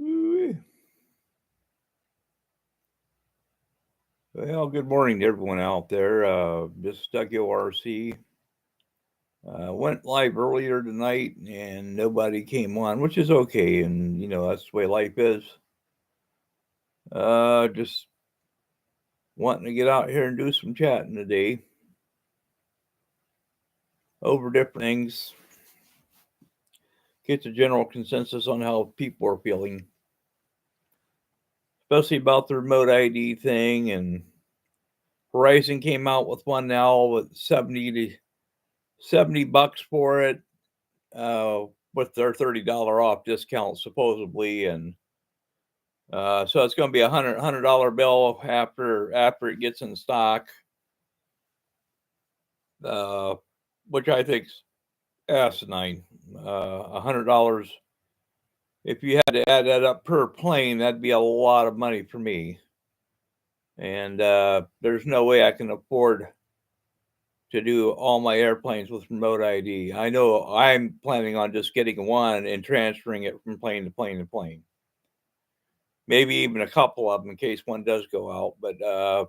Ooh-wee. Well, good morning to everyone out there. This is WRC. Went live earlier tonight and nobody came on, which is okay. And, that's the way life is. Just wanting to get out here and do some chatting today over different things, get the general consensus on how people are feeling, especially about the remote ID thing. And Verizon came out with one now with 70 bucks for it. Uh, with their $30 off discount supposedly, and so it's going to be a $100 bill after it gets in stock, uh, which I think's asinine. $100. If you had to add that up per plane, that'd be a lot of money for me, and there's no way I can afford to do all my airplanes with remote ID. I know I'm planning on just getting one and transferring it from plane to plane to plane. Maybe even a couple of them in case one does go out. But the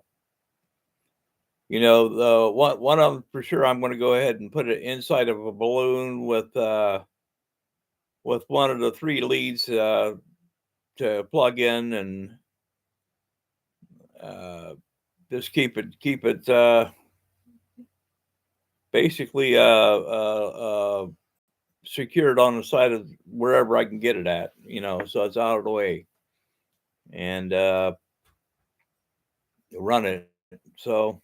one of them for sure, I'm going to go ahead and put it inside of a balloon with one of the three leads to plug in and uh, just keep it basically secured on the side of wherever I can get it at. So it's out of the way and run it. So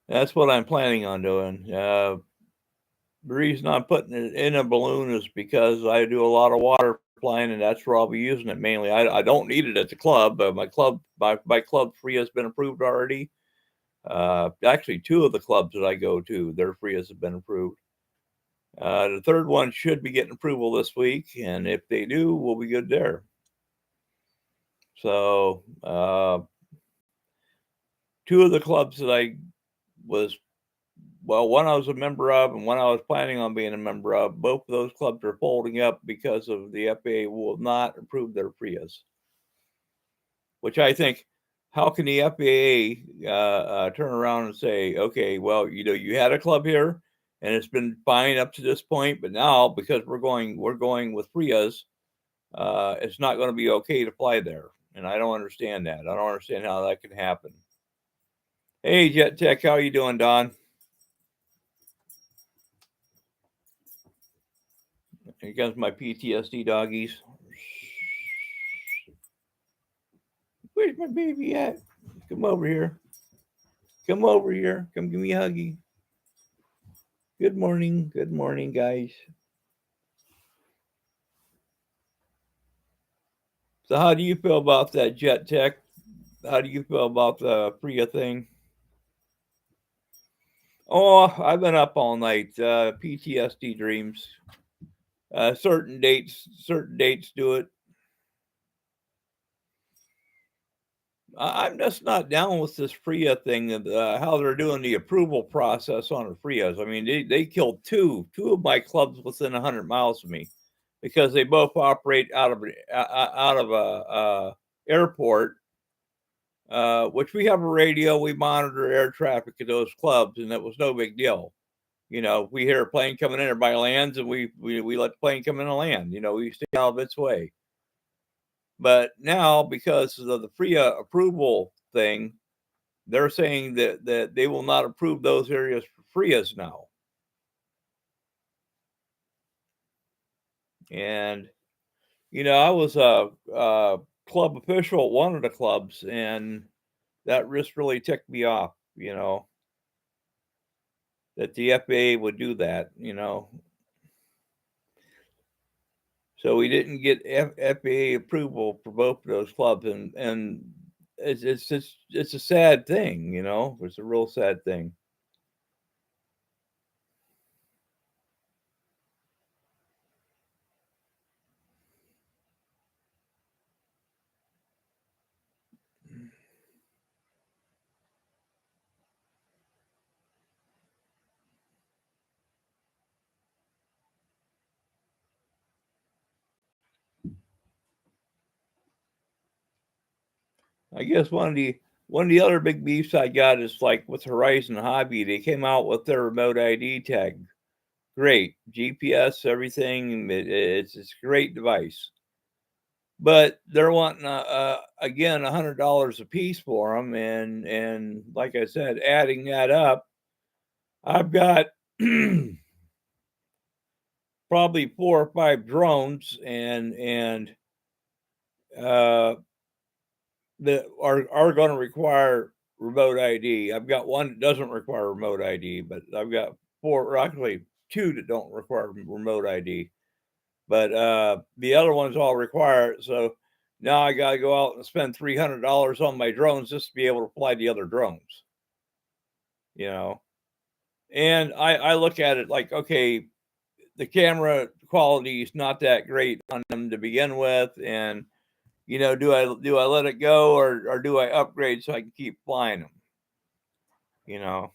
that's what I'm planning on doing. The reason I'm putting it in a balloon is because I do a lot of water flying, and that's where I'll be using it mainly. I don't need it at the club, but my club free has been approved already. Actually, two of the clubs that I go to, their free has been approved. The third one should be getting approval this week, and if they do, we'll be good there. So, two of the clubs that I was one I was a member of and one I was planning on being a member of, both of those clubs are folding up because of the FAA will not approve their FRIAs. Which I think, how can the FAA turn around and say, okay, well, you had a club here and it's been fine up to this point, but now because we're going with FRIAs, it's not going to be okay to fly there. And I don't understand that. I don't understand how that can happen. Hey, Jet Tech, how you doing, Don? Here comes my PTSD doggies. Where's my baby at? Come over here. Come over here. Come give me a huggy. Good morning. Good morning, guys. So, how do you feel about that, Jet Tech? How do you feel about the Priya thing? Oh, I've been up all night. PTSD dreams. Certain dates do it. I'm just not down with this FRIA thing and how they're doing the approval process on the FRIAs. I mean, they killed two of my clubs within 100 miles of me because they both operate out of a airport, which we have a radio. We monitor air traffic at those clubs, and it was no big deal. We hear a plane coming in, everybody lands, and we let the plane come in and land. We stay out of its way. But now, because of the FRIA approval thing, they're saying that they will not approve those areas for FRIAs now. And I was a club official at one of the clubs, and that just really ticked me off. That the FAA would do that. So we didn't get FAA approval for both of those clubs, and it's a sad thing. It's a real sad thing. I guess one of the other big beefs I got is like with Horizon Hobby. They came out with their remote ID tag. Great GPS, everything. It's a great device, but they're wanting again $100 a piece for them, and like I said, adding that up, I've got probably 4 or 5 drones and uh that are going to require remote ID. I've got one that doesn't require remote ID, but I've got four, or actually two that don't require remote ID. But the other ones all require it. So now I got to go out and spend $300 on my drones just to be able to fly the other drones. You know, and I look at it like, okay, the camera quality is not that great on them to begin with, and do I let it go, or do I upgrade so I can keep flying them? You know,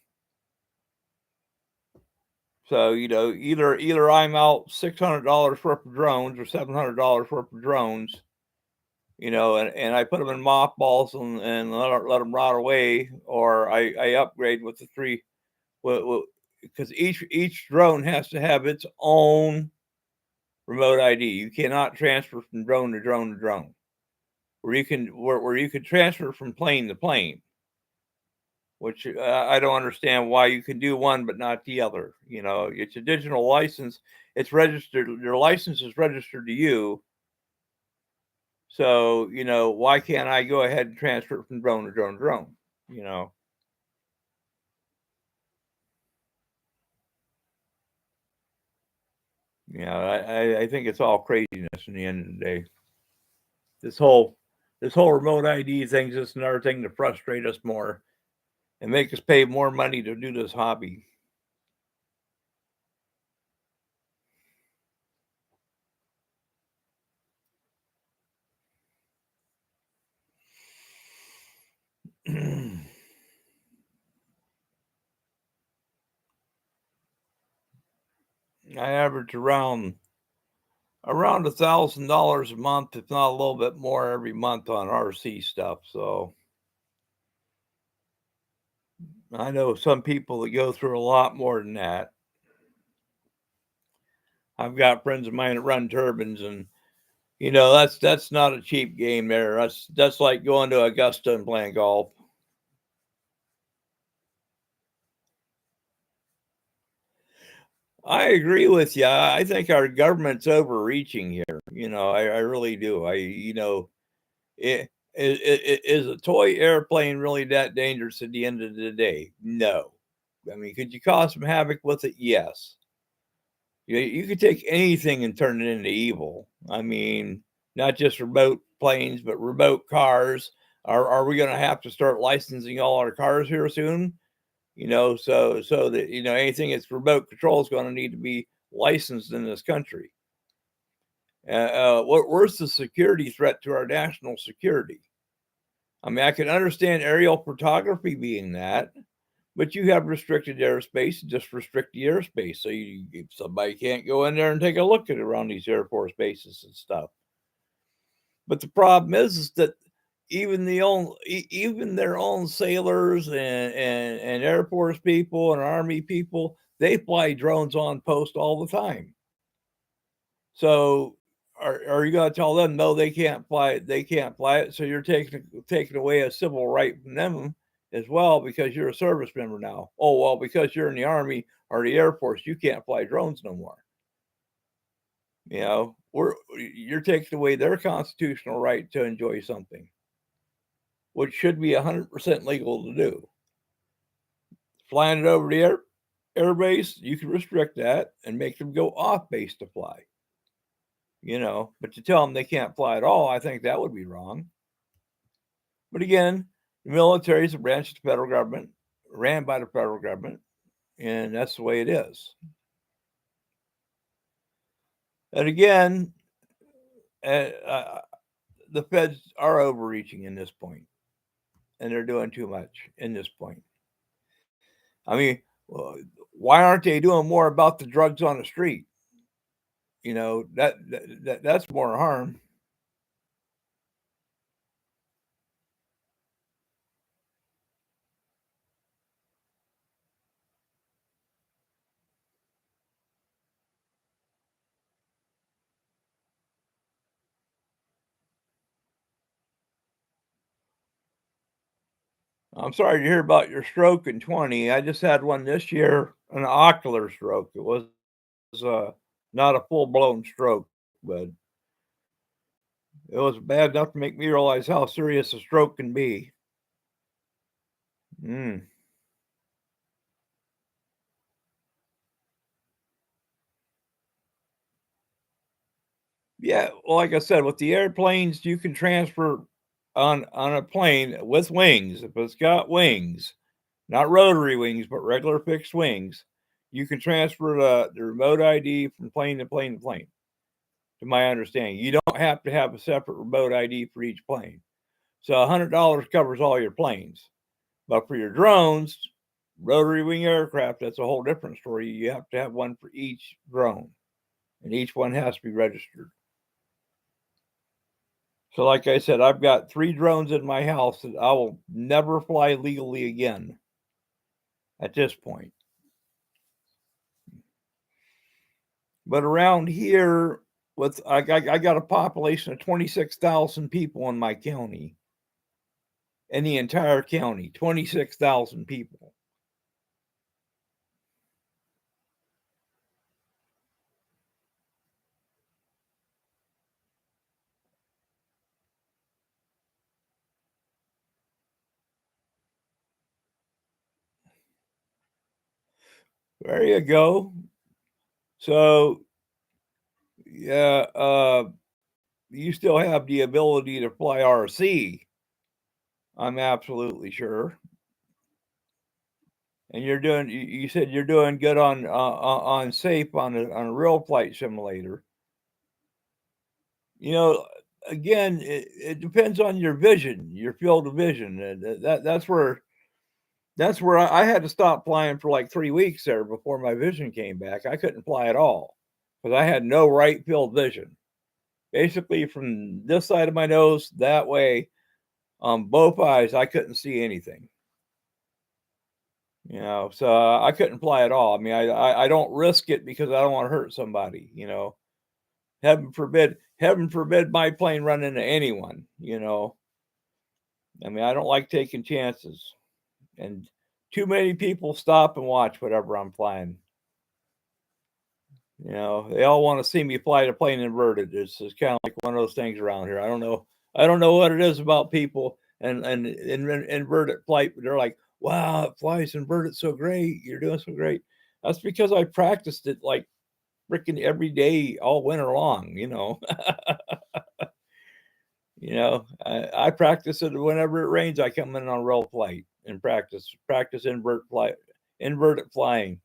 so either I'm out $600 worth of drones or $700 worth of drones, and I put them in mothballs and let them rot away, or I upgrade with the three, because each drone has to have its own remote ID. You cannot transfer from drone to drone to drone. Where you can transfer from plane to plane, which I don't understand why you can do one but not the other. It's a digital license. It's registered. Your license is registered to you. So why can't I go ahead and transfer from drone to drone to drone? You know. I think it's all craziness in the end of the day. This whole this whole remote ID thing is just another thing to frustrate us more and make us pay more money to do this hobby. I average around $1,000 a month, if not a little bit more every month on RC stuff. So I know some people that go through a lot more than that. I've got friends of mine that run turbines, and that's not a cheap game there. That's like going to Augusta and playing golf. I agree with you. I think our government's overreaching here. I really do. Is a toy airplane really that dangerous at the end of the day? No. I mean, could you cause some havoc with it? Yes. You could take anything and turn it into evil. I mean, not just remote planes, but remote cars. Are we going to have to start licensing all our cars here soon? So that anything that's remote control is going to need to be licensed in this country. Where's the security threat to our national security? I mean, I can understand aerial photography being that, but you have restricted airspace, just restrict the airspace. So somebody can't go in there and take a look at around these Air Force bases and stuff. But the problem is that even their own sailors and Air Force people and Army people, they fly drones on post all the time. So are you going to tell them no? They can't fly it. They can't fly it. So you're taking away a civil right from them as well because you're a service member now. Oh well, because you're in the Army or the Air Force, you can't fly drones no more. You're taking away their constitutional right to enjoy something, which should be 100% legal to do. Flying it over the air base, you can restrict that and make them go off base to fly. But to tell them they can't fly at all, I think that would be wrong. But again, the military is a branch of the federal government, ran by the federal government, and that's the way it is. And again, the feds are overreaching in this point, and they're doing too much in this point. I mean, why aren't they doing more about the drugs on the street? That's more harm. I'm sorry to hear about your stroke in 20. I just had one this year, an ocular stroke. It was not a full blown stroke, but it was bad enough to make me realize how serious a stroke can be. Mm. Yeah, well, like I said, with the airplanes, you can transfer on a plane with wings. If it's got wings, not rotary wings, but regular fixed wings, you can transfer the remote ID from plane to plane to plane. To my understanding, you don't have to have a separate remote ID for each plane. So $100 covers all your planes. But for your drones, rotary wing aircraft, that's a whole different story. You have to have one for each drone, and each one has to be registered. So, like I said, I've got 3 drones in my house that I will never fly legally again at this point. But around here, with I got a population of 26,000 people in my county, in the entire county, 26,000 people. There you go. So, yeah, you still have the ability to fly RC. I'm absolutely sure. And you're doing. You said you're doing good on safe on a real flight simulator. You know, again, it depends on your vision, your field of vision. And that's where I had to stop flying for like 3 weeks there before my vision came back. I couldn't fly at all because I had no right field vision. Basically, from this side of my nose that way, on both eyes, I couldn't see anything. So I couldn't fly at all. I mean, I don't risk it because I don't want to hurt somebody. Heaven forbid my plane run into anyone. I mean, I don't like taking chances, and too many people stop and watch whatever I'm flying. They all want to see me fly the plane inverted. It's kind of like one of those things around here. I don't know. I don't know what it is about people and inverted flight, but they're like, "Wow, it flies inverted so great. You're doing so great." That's because I practiced it like freaking every day all winter long. I practice it whenever it rains. I come in on real flight and practice inverted flying.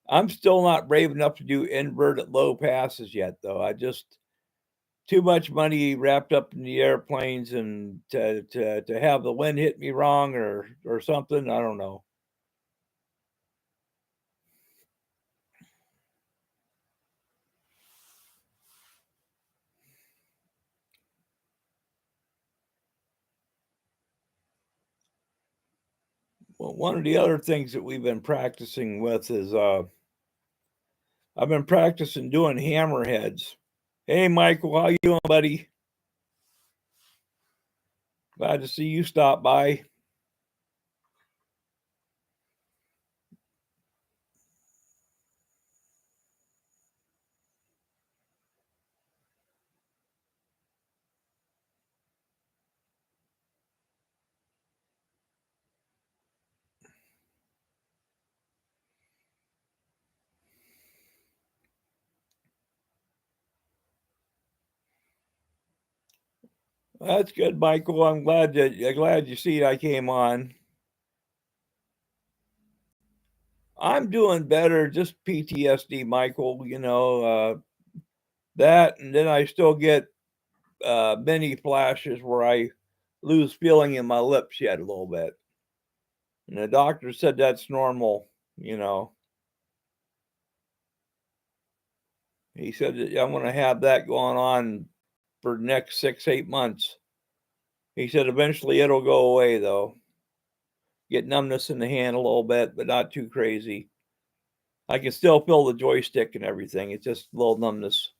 I'm still not brave enough to do inverted low passes yet, though. I just too much money wrapped up in the airplanes, and to have the wind hit me wrong or something. I don't know. Well, one of the other things that we've been practicing with is I've been practicing doing hammerheads. Hey, Michael, how you doing, buddy? Glad to see you stop by. That's good, Michael. I'm glad you see I came on. I'm doing better. Just PTSD, Michael. That, and then I still get many flashes where I lose feeling in my lips yet a little bit. And the doctor said that's normal. You know, he said that I'm going to have that going on for the next 6, 8 months. He said eventually it'll go away though. Get numbness in the hand a little bit, but not too crazy. I can still feel the joystick and everything. It's just a little numbness.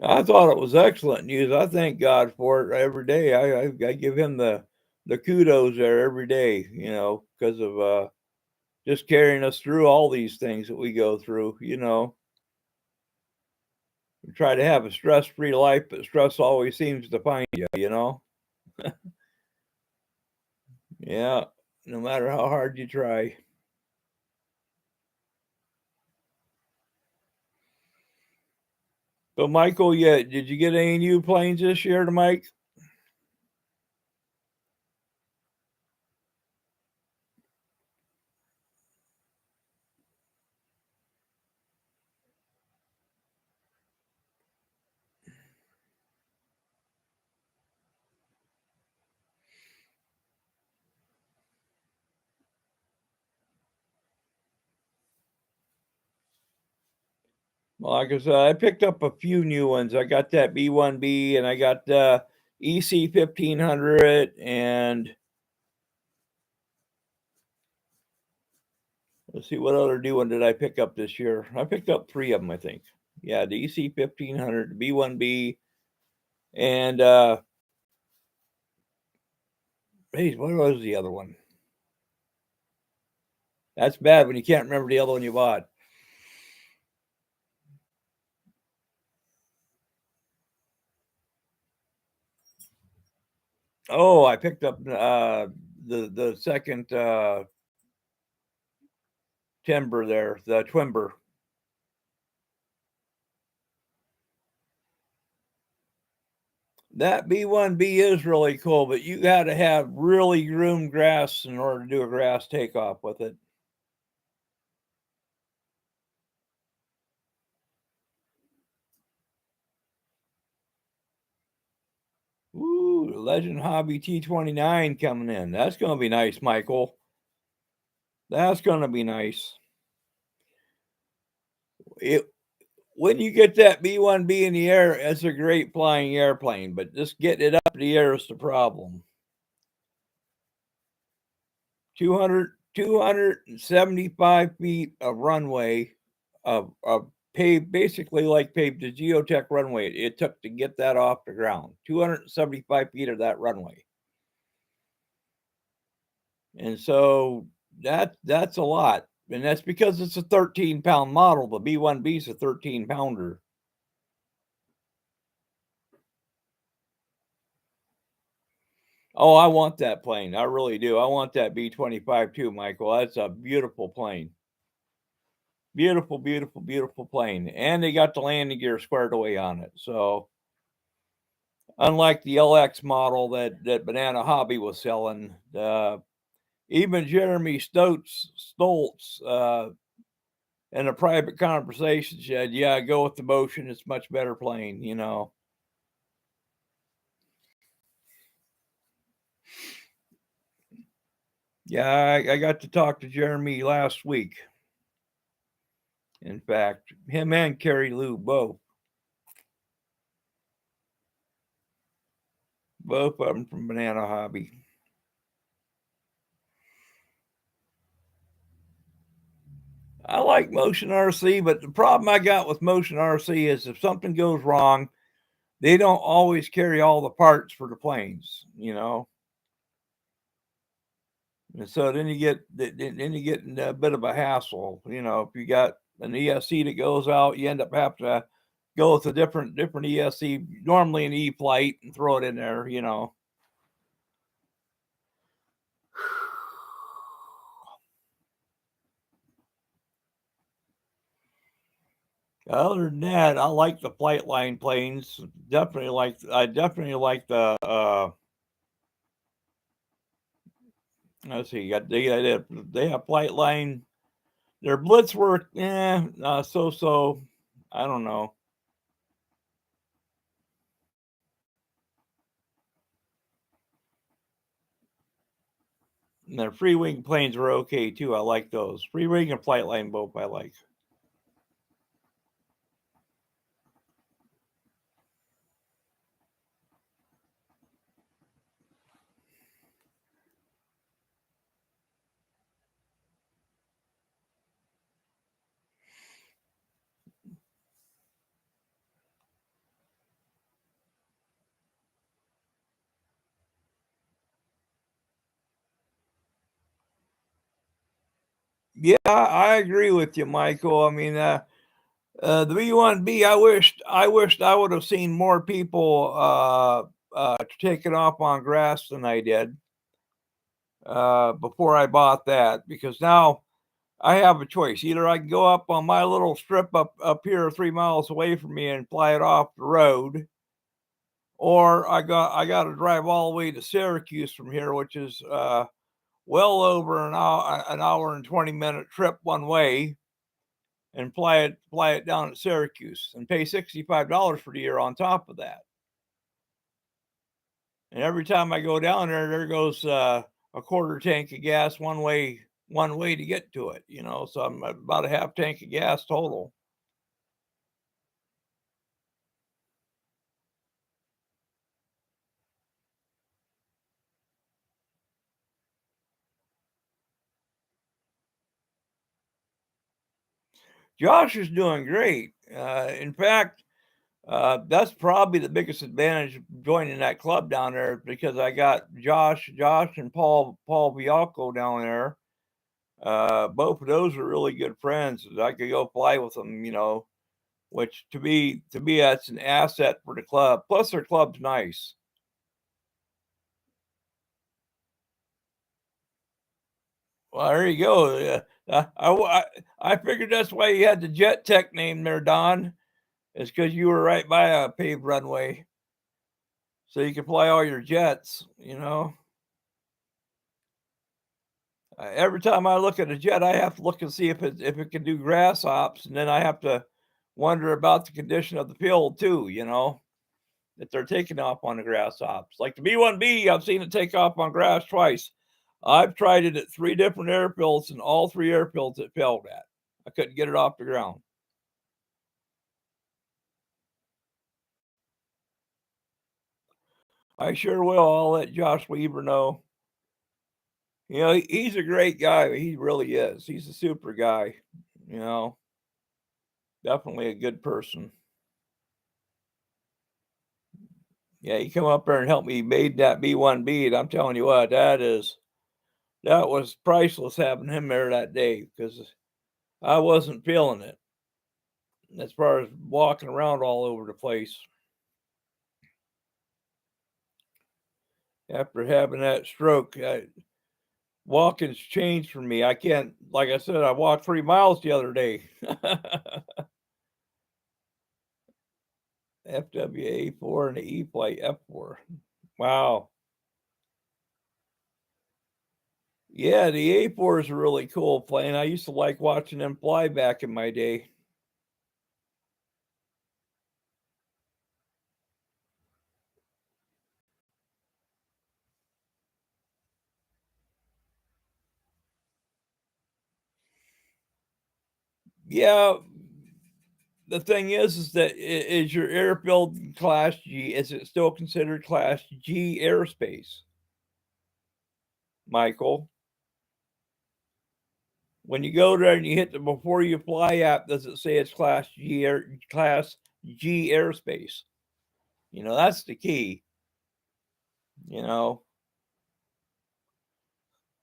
I thought it was excellent news. I thank God for it every day. I give him the kudos there every day, because of just carrying us through all these things that we go through. We try to have a stress-free life, but stress always seems to find you. Yeah, no matter how hard you try. So, Michael, yeah, did you get any new planes this year to Mike? Well, like I said, I picked up a few new ones. I got that B1B and I got EC 1500 and let's see what other new one did I pick up this year. I picked up three of them, I think. Yeah, the EC 1500, the B1B, and hey, what was the other one? That's bad when you can't remember the other one you bought. Oh, I picked up the second timber there, the Twimber. That B1B is really cool, but you got to have really groomed grass in order to do a grass takeoff with it. Ooh, Legend Hobby T29 coming in. That's going to be nice, Michael. That's going to be nice. It when you get that B1B in the air, it's a great flying airplane, but just getting it up in the air is the problem. 275 feet of runway of paved, basically like paved the geotech runway it took to get that off the ground. 275 feet of that runway. And so that's a lot. And that's because it's a 13-pound model. The B1B is a 13-pounder. Oh, I want that plane. I really do. I want that B-25 too, Michael. That's a beautiful plane. Beautiful, beautiful, beautiful plane. And they got the landing gear squared away on it. So unlike the LX model that Banana Hobby was selling, even Jeremy Stoltz in a private conversation said, "Yeah, go with the Motion. It's much better plane." Yeah, I got to talk to Jeremy last week. In fact, him and Carrie Lou both of them from Banana Hobby. I like Motion RC, but the problem I got with Motion RC is if something goes wrong, they don't always carry all the parts for the planes. And so then you get in a bit of a hassle. If you got an ESC that goes out, you end up having to go with a different ESC, normally an E-flight, and throw it in there. Other than that, I like the flight line planes. I definitely like the let's see, they have flight line. Their blitz work, so. I don't know. And their free wing planes are okay too. I like those. Free wing and flight line both I like. Yeah, I agree with you, Michael. I mean, the B1B, I wished I would have seen more people taking off on grass than I did before I bought that, because now I have a choice. Either I can go up on my little strip up here 3 miles away from me and fly it off the road, or I got to drive all the way to Syracuse from here, which is well over an hour and 20-minute trip one way, and fly it down at Syracuse and pay $65 for the year on top of that. And every time I go down there, there goes a quarter tank of gas one way to get to it. So I'm about a half tank of gas total. Josh is doing great. In fact, that's probably the biggest advantage of joining that club down there, because I got Josh and Paul Bialco down there. Both of those are really good friends. I could go fly with them, which to me that's an asset for the club. Plus, their club's nice. Well, there you go. I figured that's why you had the Jet Tech name there, Don. It's because you were right by a paved runway, so you could fly all your jets. Every time I look at a jet, I have to look and see if it can do grass hops, and then I have to wonder about the condition of the field too. That they're taking off on the grass hops. Like the B1B, I've seen it take off on grass twice. I've tried it at 3 different airfields, and all 3 airfields it failed at. I couldn't get it off the ground. I sure will. I'll let Josh Weaver know. He's a great guy. He really is. He's a super guy. You know, Definitely a good person. Yeah, he come up there and helped me made that B1B, and I'm telling you what, that was priceless having him there that day, because I wasn't feeling it as far as walking around all over the place after having that stroke. Walking's changed for me. I can't, like I said, I walked 3 miles the other day. FWA4 and the E-Flight F4. Wow. Yeah, the A4 is a really cool plane. I used to like watching them fly back in my day. Yeah, the thing is that is your airfield Class G? Is it still considered Class G airspace, Michael? When you go there and you hit the before you fly app, does it say it's Class G airspace? That's the key. You know,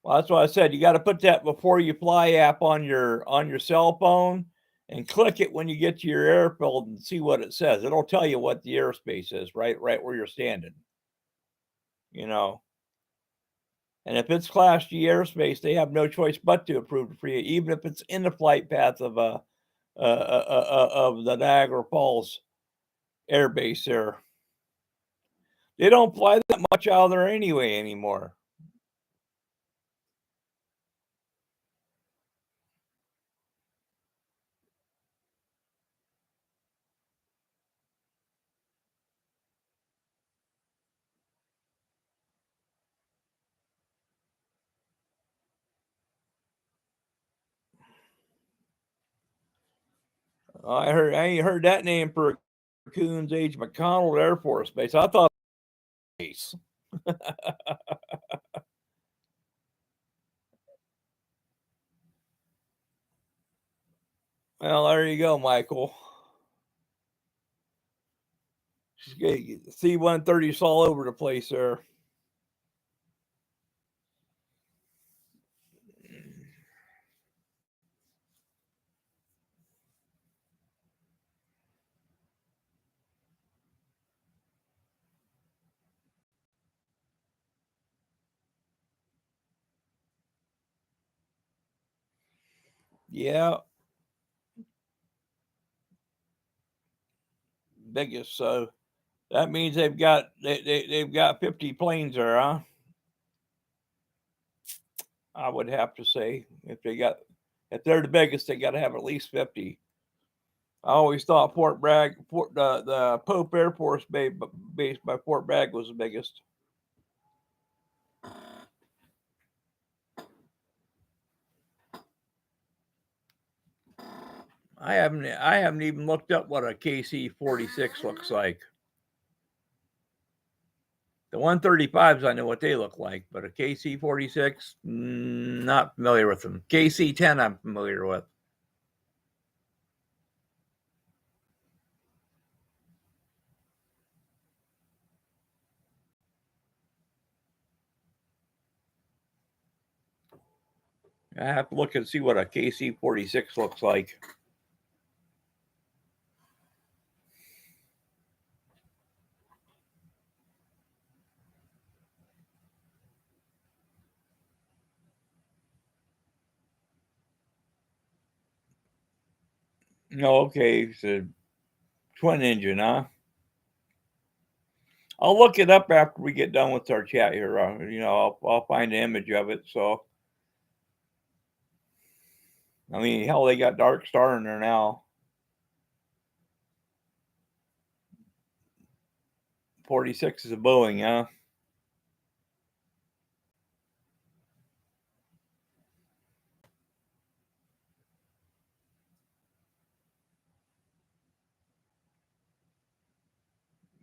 well, that's why I said you got to put that before you fly app on your cell phone, and click it when you get to your airfield and see what it says. It'll tell you what the airspace is, right where you're standing. You know, and if it's Class G airspace, they have no choice but to approve it for you, even if it's in the flight path of the Niagara Falls Air Base. There, they don't fly that much out of there anyway anymore. I ain't heard that name for Coons Age McConnell Air Force Base. I thought base. Well, there you go, Michael. C-130s all over the place there. Yeah, biggest. So that means they've got 50 planes there, huh? I would have to say if they're the biggest, they got to have at least 50. I always thought the Pope Air Force base by Fort Bragg was the biggest. I haven't even looked up what a KC-46 looks like. The 135s, I know what they look like, but a KC-46, not familiar with them. KC-10, I'm familiar with. I have to look and see what a KC-46 looks like. No, okay, it's a twin engine, huh? I'll look it up after we get done with our chat here. I'll find an image of it. So, I mean, hell, they got Dark Star in there now. 46 is a Boeing, huh?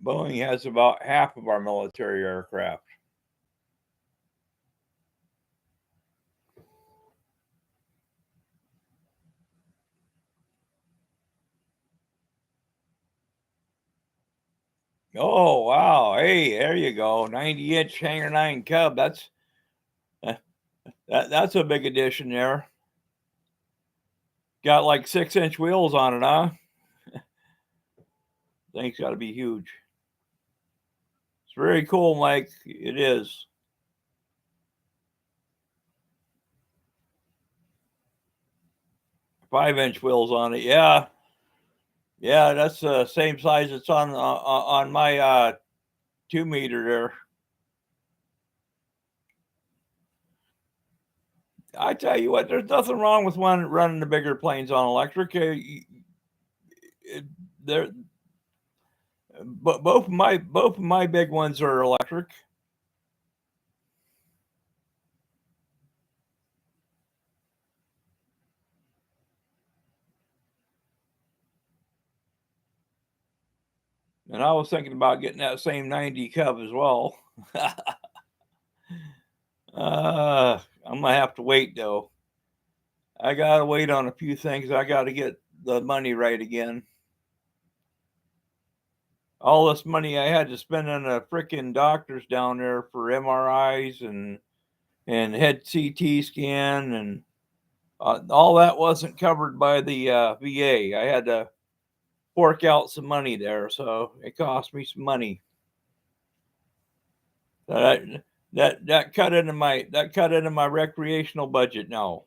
Boeing has about half of our military aircraft. Oh wow! Hey, there you go. 90-inch Hangar 9 Cub. That's a big addition there. Got like 6-inch wheels on it, huh? Thing's got to be huge. It's very cool, Mike. It is. 5-inch wheels on it. Yeah, yeah. That's the same size it's on my 2-meter there. I tell you what, there's nothing wrong with running the bigger planes on electric. They're but both of my big ones are electric. And I was thinking about getting that same 90 Cub as well. I'm gonna have to wait though. I gotta wait on a few things. I gotta get the money right again. All this money I had to spend on the freaking doctors down there for MRIs and head CT scan and all that wasn't covered by the VA. I had to fork out some money there, so it cost me some money. That that cut into my recreational budget now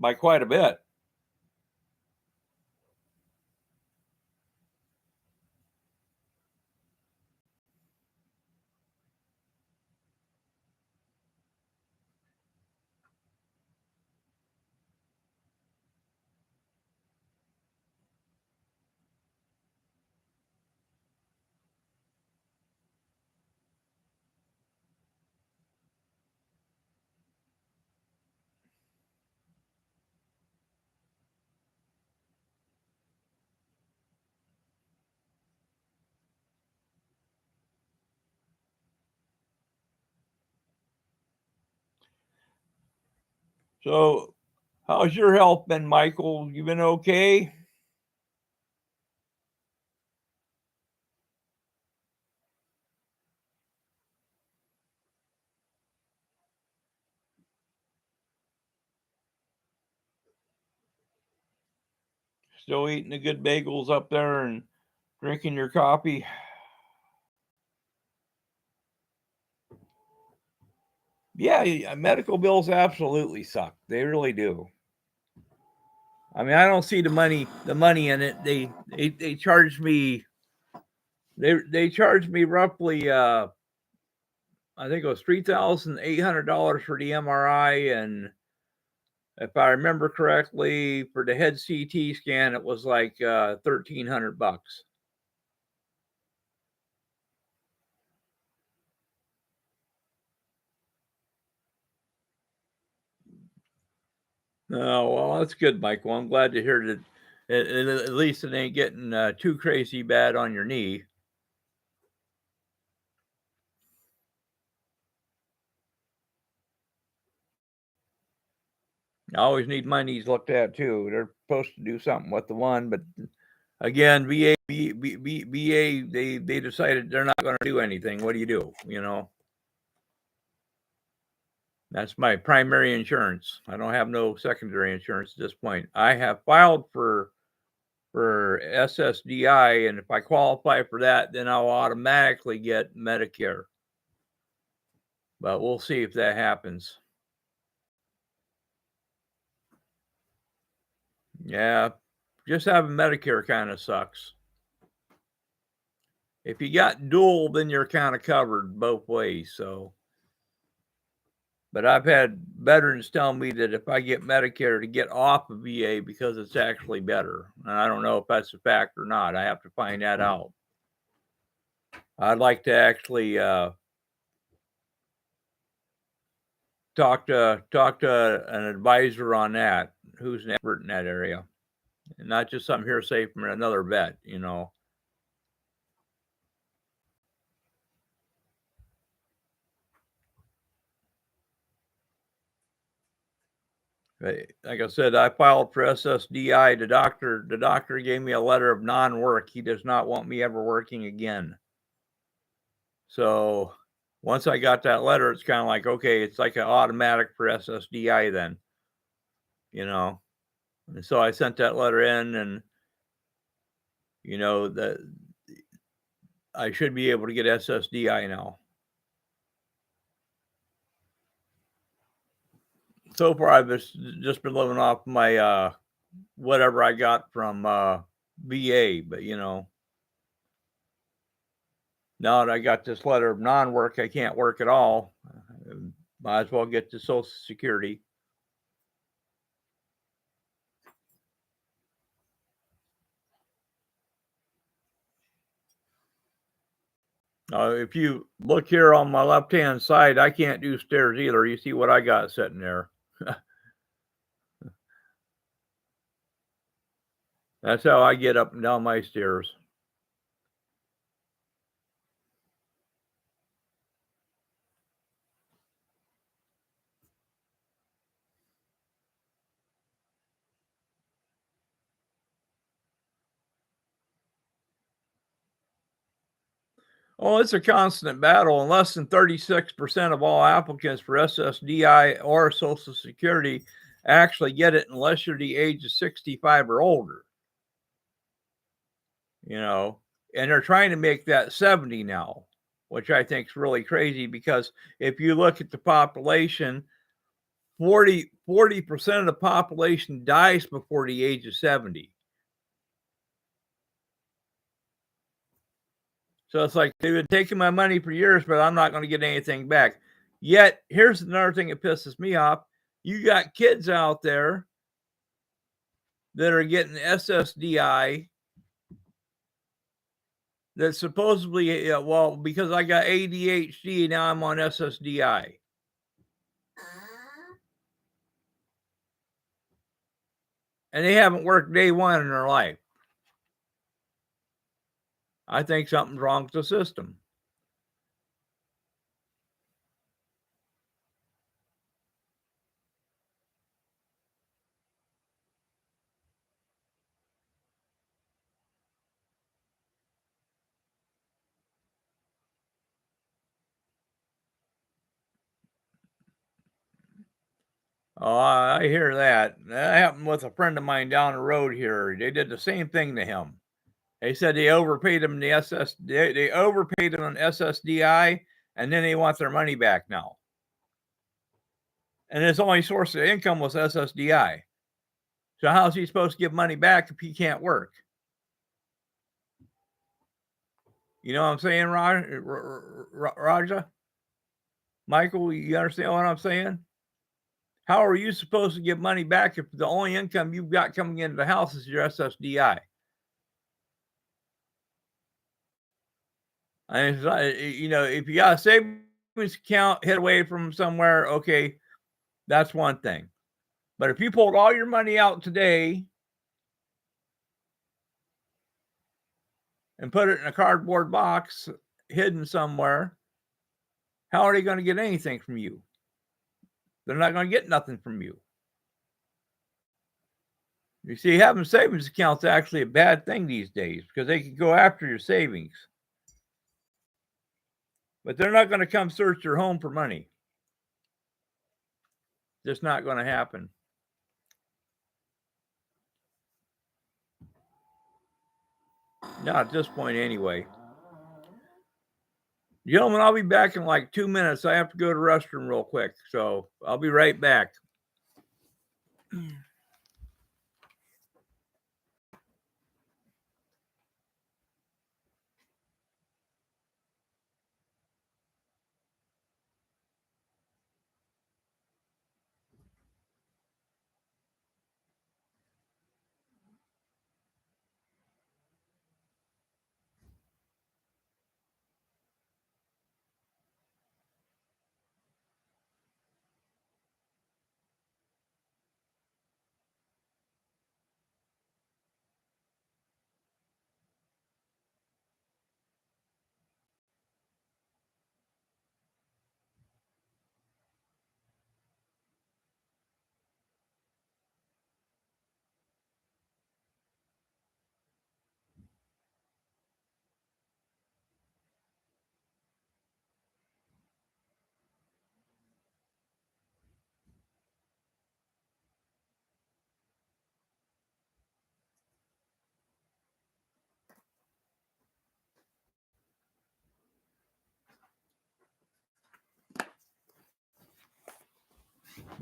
by quite a bit. So, how's your health been, Michael? You been okay? Still eating the good bagels up there and drinking your coffee? Yeah, medical bills absolutely suck. They really do. I mean, I don't see the money in it. They charge me they charged me roughly I think it was $3,800 for the MRI, and if I remember correctly, for the head CT scan, it was like $1,300. Oh well, that's good, Michael. I'm glad to hear that. At least it ain't getting too crazy bad on your knee. I always need my knees looked at too. They're supposed to do something with the one, but again, VA, they decided they're not going to do anything. What do you do? You know, that's my primary insurance. I don't have no secondary insurance at this point. I have filed for SSDI, and if I qualify for that, then I'll automatically get Medicare. But we'll see if that happens. Yeah, just having Medicare kind of sucks. If you got dual, then you're kind of covered both ways. So, but I've had veterans tell me that if I get Medicare, to get off of VA because it's actually better. And I don't know if that's a fact or not. I have to find that out. I'd like to actually talk to an advisor on that who's an expert in that area, and not just some hearsay from another vet. You know. Like I said, I filed for SSDI. The doctor gave me a letter of non-work. He does not want me ever working again. So once I got that letter, it's kind of like, okay, it's like an automatic for SSDI then, you know. And so I sent that letter in, and you know that I should be able to get SSDI now. So far, I've just been living off my whatever I got from VA, but you know, now that I got this letter of non-work, I can't work at all. Might as well get to Social Security. If you look here on my left-hand side, I can't do stairs either. You see what I got sitting there. That's how I get up and down my stairs. Oh, it's a constant battle, and less than 36% of all applicants for SSDI or Social Security actually get it unless you're the age of 65 or older. You know, and they're trying to make that 70 now, which I think is really crazy because if you look at the population, 40% of the population dies before the age of 70. So it's like they've been taking my money for years, but I'm not going to get anything back. Yet, here's another thing that pisses me off. You got kids out there that are getting SSDI that supposedly, well, because I got ADHD, now I'm on SSDI. And they haven't worked day one in their life. I think something's wrong with the system. Oh, I hear that. That happened with a friend of mine down the road here. They did the same thing to him. They said they overpaid him they overpaid him on SSDI, and then they want their money back now. and his only source of income was SSDI. So how's he supposed to give money back if he can't work? You know what I'm saying, Raja? Michael, you understand what I'm saying? How are you supposed to give money back if the only income you've got coming into the house is your SSDI? And it's like, you know, if you got a savings account hid away from somewhere, okay, that's one thing. But if you pulled all your money out today and put it in a cardboard box hidden somewhere, how are they going to get anything from you? They're not going to get nothing from you. You see, having savings accounts is actually a bad thing these days because they can go after your savings. But they're not going to come search your home for money. Just not going to happen. Not at this point, anyway. Gentlemen, I'll be back in like 2 minutes. I have to go to the restroom real quick. So I'll be right back.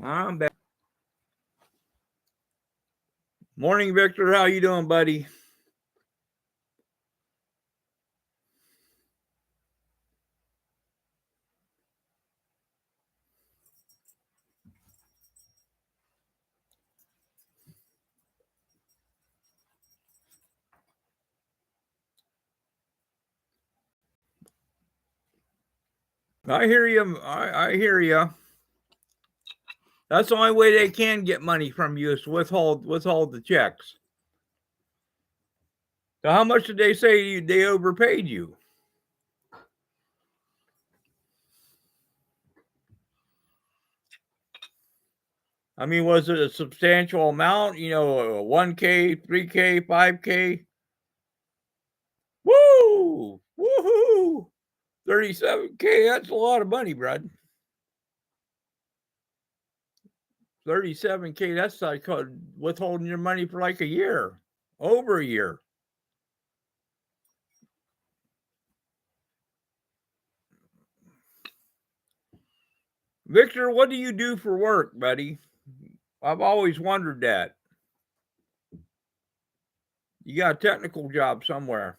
I'm back. Morning, Victor. How you doing, buddy? I hear you. I hear you. That's the only way they can get money from you is to withhold the checks. So how much did they say they overpaid you? I mean, was it a substantial amount? You know, 1K, 3K, 5K? Woo! Woohoo! 37K, that's a lot of money, bud. 37K, that's like withholding your money for like a year, over a year. Victor, what do you do for work, buddy? I've always wondered that. You got a technical job somewhere.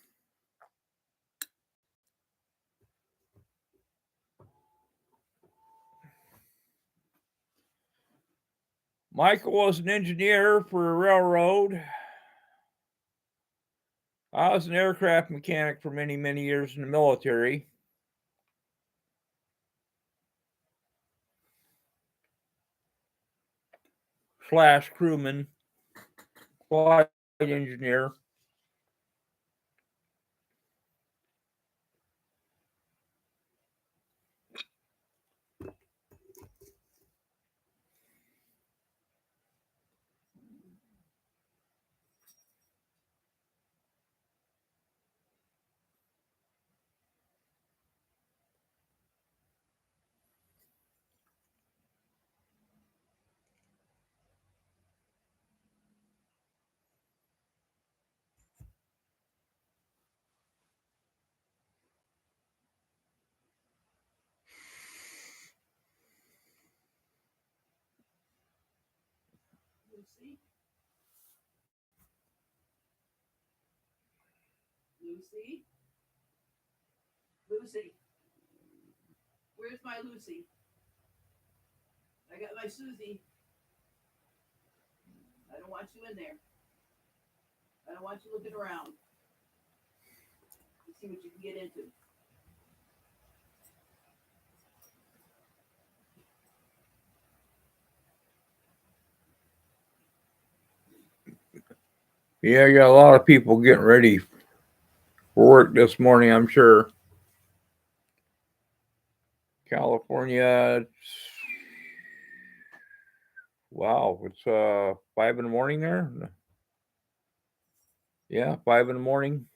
Michael was an engineer for a railroad. I was an aircraft mechanic for many, many years in the military. Slash crewman, flight engineer. Lucy? Lucy? Lucy? Where's my Lucy? I got my Susie. I don't want you in there. I don't want you looking around. Let's see what you can get into. Yeah, you got a lot of people getting ready for work this morning, I'm sure. California, wow, it's 5 in the morning there. Yeah, 5 in the morning.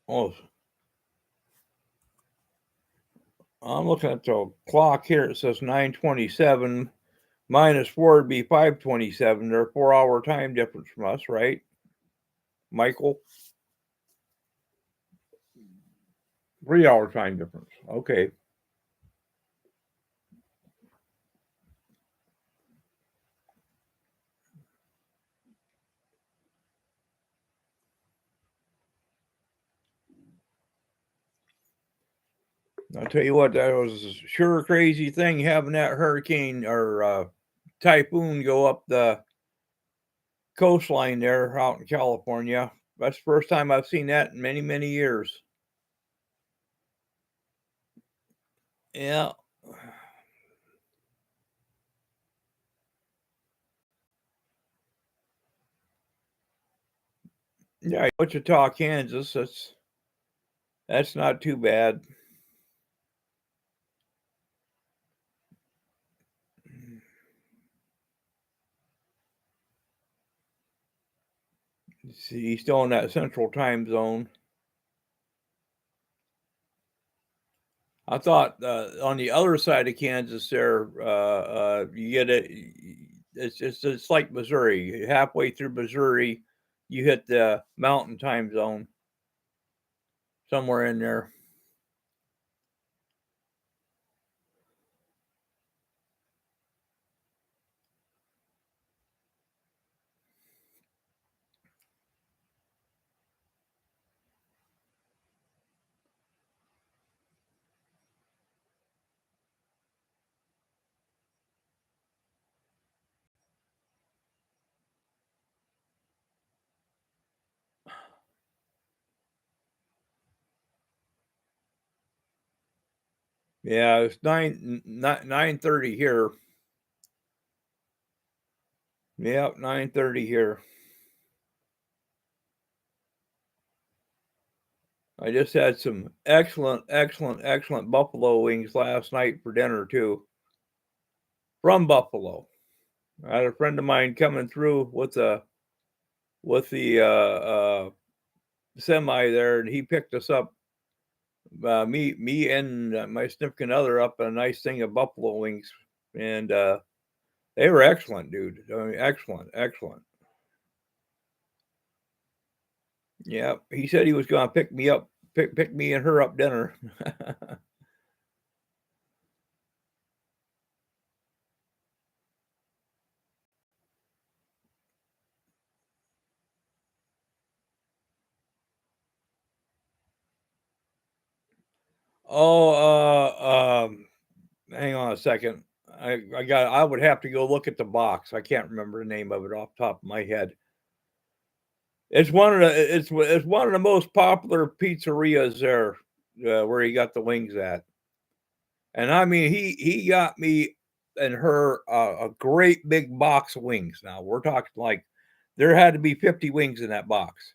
Oh, I'm looking at the clock here. It says 9:27 minus 4 would be 5:27. They're a 4-hour time difference from us, right, Michael? 3-hour time difference. Okay. I'll tell you what, that was sure a crazy thing having that hurricane or typhoon go up the coastline there out in California. That's the first time I've seen that in many, many years. Yeah. Yeah, Wichita, Kansas. That's not too bad. See, he's still in that central time zone. I thought on the other side of Kansas there, you get it. It's like Missouri. Halfway through Missouri, you hit the mountain time zone. Somewhere in there. Yeah, it's 9:30 here. Yep, 9:30 here. I just had some excellent buffalo wings last night for dinner too. From Buffalo. I had a friend of mine coming through with the semi there, and he picked us up. Me and my significant other up a nice thing of buffalo wings, and they were excellent, dude. I mean, excellent. Yeah, he said he was going to pick me up, pick me and her up dinner. Oh, hang on a second. I would have to go look at the box. I can't remember the name of it off the top of my head. It's one of the most popular pizzerias there, where he got the wings at. And I mean, he got me and her a great big box of wings. Now we're talking like there had to be 50 wings in that box.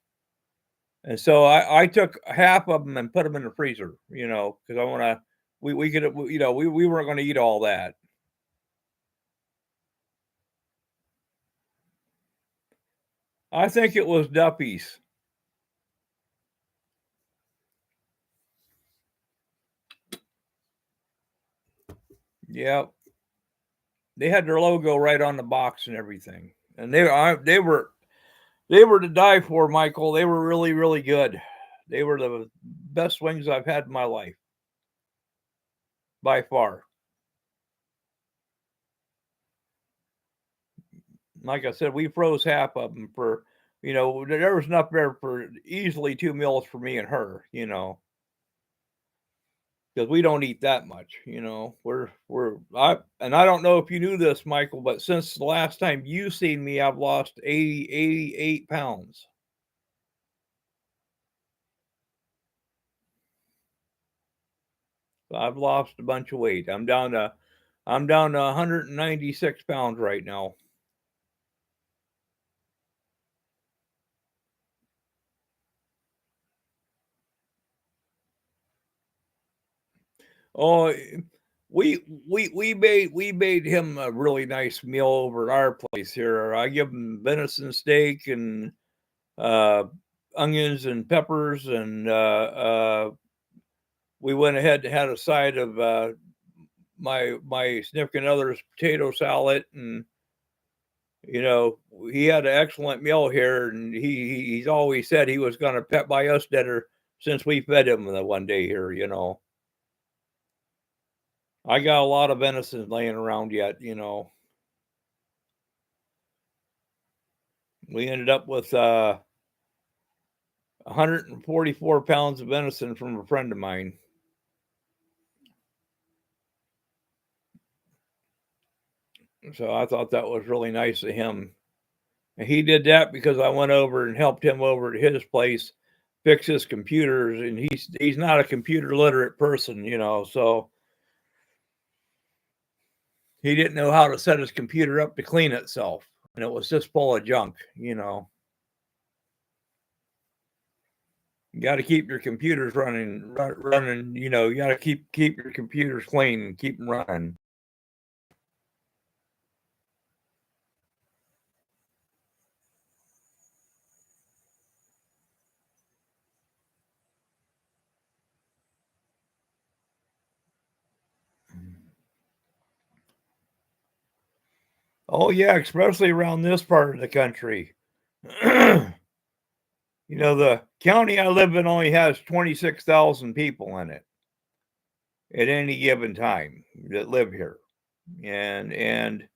And so I took half of them and put them in the freezer, because I want to. We could, we weren't going to eat all that. I think it was Duffy's. Yep, they had their logo right on the box and everything, and they were to die for, Michael. They were really good. They were the best wings I've had in my life. by far. Like I said, we froze half of them for, there was enough there for easily 2 meals for me and her, because we don't eat that much, I don't know if you knew this, Michael, but since the last time you seen me, I've lost 88 pounds. So I've lost a bunch of weight. I'm down to 196 pounds right now. Oh, we made him a really nice meal over at our place here. I give him venison steak and uh, onions and peppers, and we went ahead and had a side of my significant other's potato salad, and he had an excellent meal here, and he's always said he was going to pet by us dinner since we fed him the one day here. I got a lot of venison laying around yet. We ended up with 144 pounds of venison from a friend of mine. So I thought that was really nice of him. And he did that because I went over and helped him over at his place fix his computers, and he's not a computer literate person, so he didn't know how to set his computer up to clean itself, and it was just full of junk. You got to keep your computers running. You got to keep your computers clean and keep them running. Oh yeah, especially around this part of the country. The county I live in only has 26,000 people in it at any given time that live here. And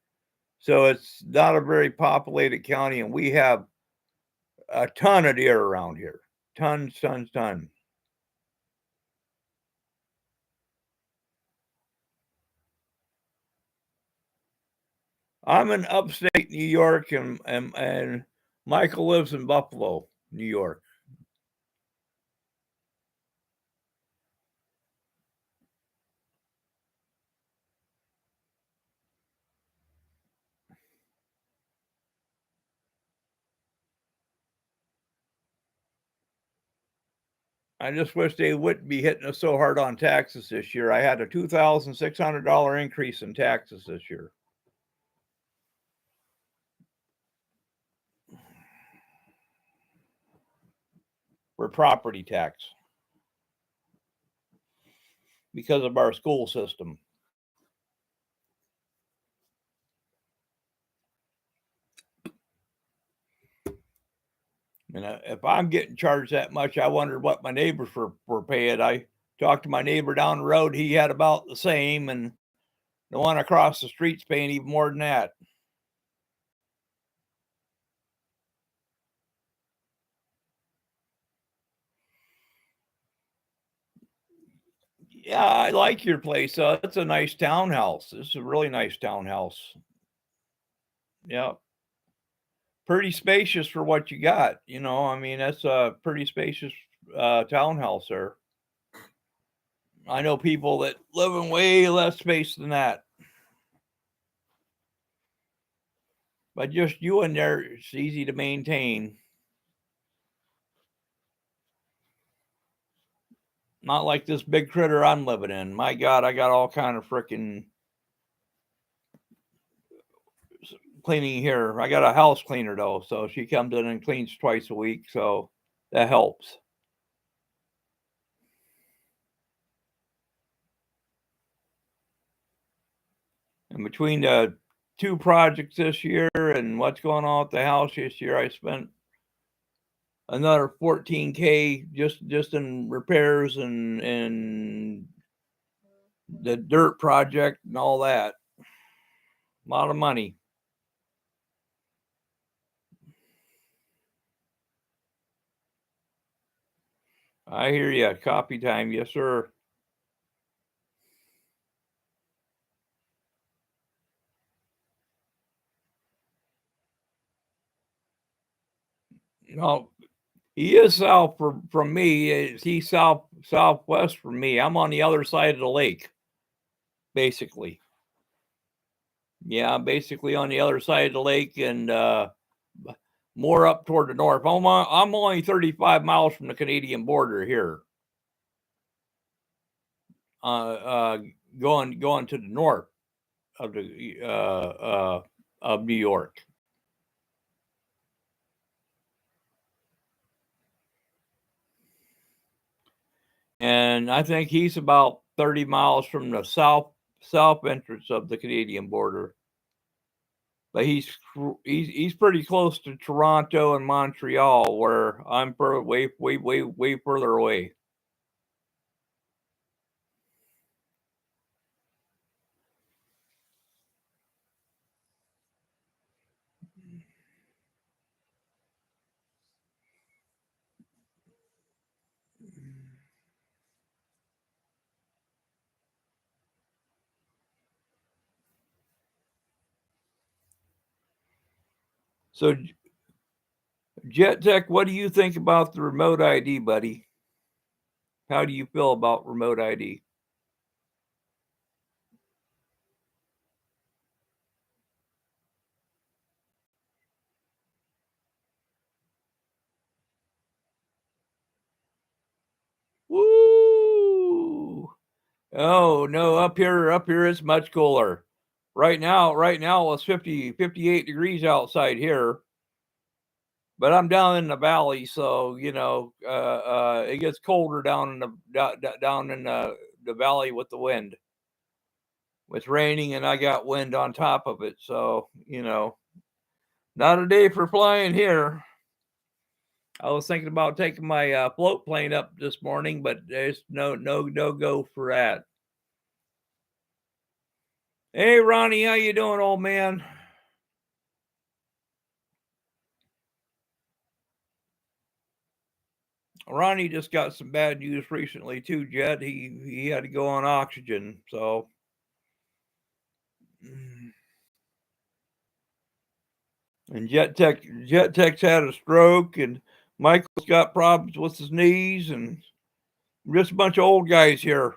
so it's not a very populated county, and we have a ton of deer around here. Tons, tons, tons. I'm in upstate New York, and Michael lives in Buffalo, New York. I just wish they wouldn't be hitting us so hard on taxes this year. I had a $2,600 increase in taxes this year. For property tax because of our school system. And if I'm getting charged that much, I wondered what my neighbors were paying. I talked to my neighbor down the road. He had about the same, and the one across the street's paying even more than that. Yeah, I like your place. It's a nice townhouse. This is a really nice townhouse. Yeah, pretty spacious for what you got. I mean, that's a pretty spacious townhouse there. I know people that live in way less space than that. But just you in there, it's easy to maintain. Not like this big critter I'm living in. My God, I got all kind of freaking cleaning here. I got a house cleaner though, so she comes in and cleans twice a week, so that helps. And between the two projects this year and what's going on with the house this year, I spent another 14K just in repairs and the dirt project and all that. A lot of money. I hear you. Copy time. Yes, sir. No, he is south from me. He's southwest from me. I'm on the other side of the lake, basically. Yeah, basically on the other side of the lake and more up toward the north. I'm only 35 miles from the Canadian border here. Going to the north of the of New York. And I think he's about 30 miles from the south entrance of the Canadian border. But he's pretty close to Toronto and Montreal, where I'm way further away. So, Jet Tech, what do you think about the remote ID, buddy? How do you feel about remote ID? Woo! Oh no, up here it's much cooler. Right now it's 58 degrees outside here. But I'm down in the valley, so it gets colder down in the valley with the wind. It's raining and I got wind on top of it, so not a day for flying here. I was thinking about taking my float plane up this morning, but there's no go for that. Hey Ronnie, how you doing, old man? Ronnie just got some bad news recently too, Jet. He had to go on oxygen, so and Jet Tech's had a stroke, and Michael's got problems with his knees, and just a bunch of old guys here.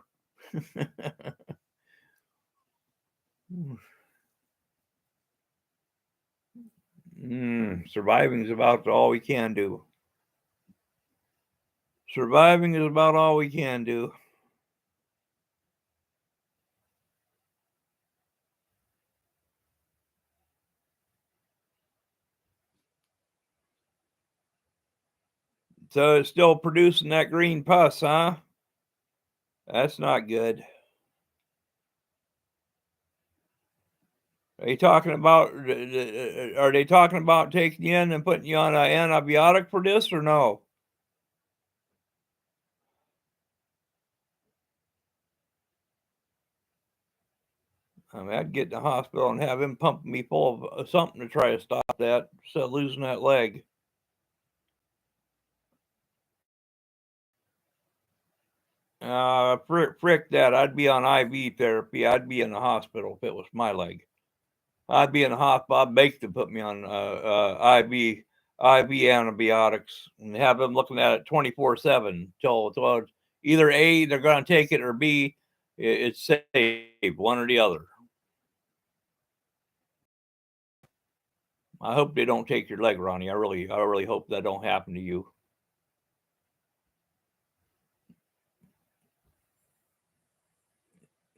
Surviving is about all we can do. Surviving is about all we can do. So it's still producing that green pus, huh? That's not good. Are they talking about taking you in and putting you on an antibiotic for this or no? I mean, I'd get in the hospital and have him pump me full of something to try to stop that, so losing that leg. Frick that. I'd be on IV therapy. I'd be in the hospital if it was my leg. I'd be in the hospital. I'd make them put me on IV antibiotics and have them looking at it 24/7 till either A, they're going to take it, or B, it's safe, one or the other. I hope they don't take your leg, Ronnie. I really hope that don't happen to you.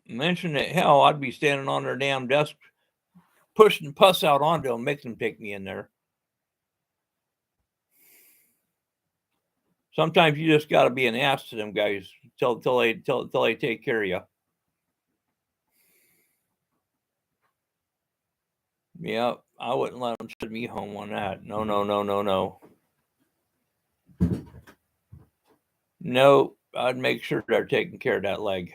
Mention it, hell, I'd be standing on their damn desk pushing pus out onto them, making them take me in there. Sometimes you just got to be an ass to them guys till they take care of you. Yeah, I wouldn't let them send me home on that. No. No, I'd make sure they're taking care of that leg.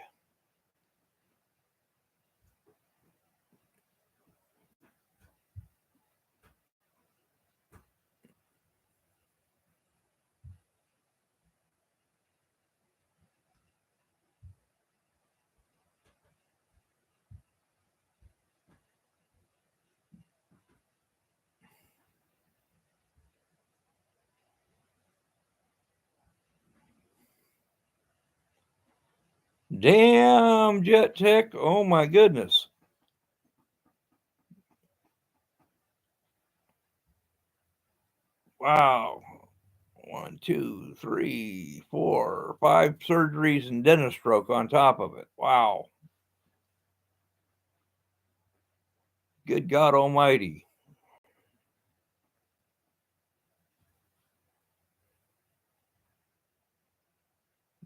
Damn, Jet Tech. Oh my goodness. Wow. 1, 2, 3, 4, 5 surgeries and dentist stroke on top of it. Wow. Good God Almighty.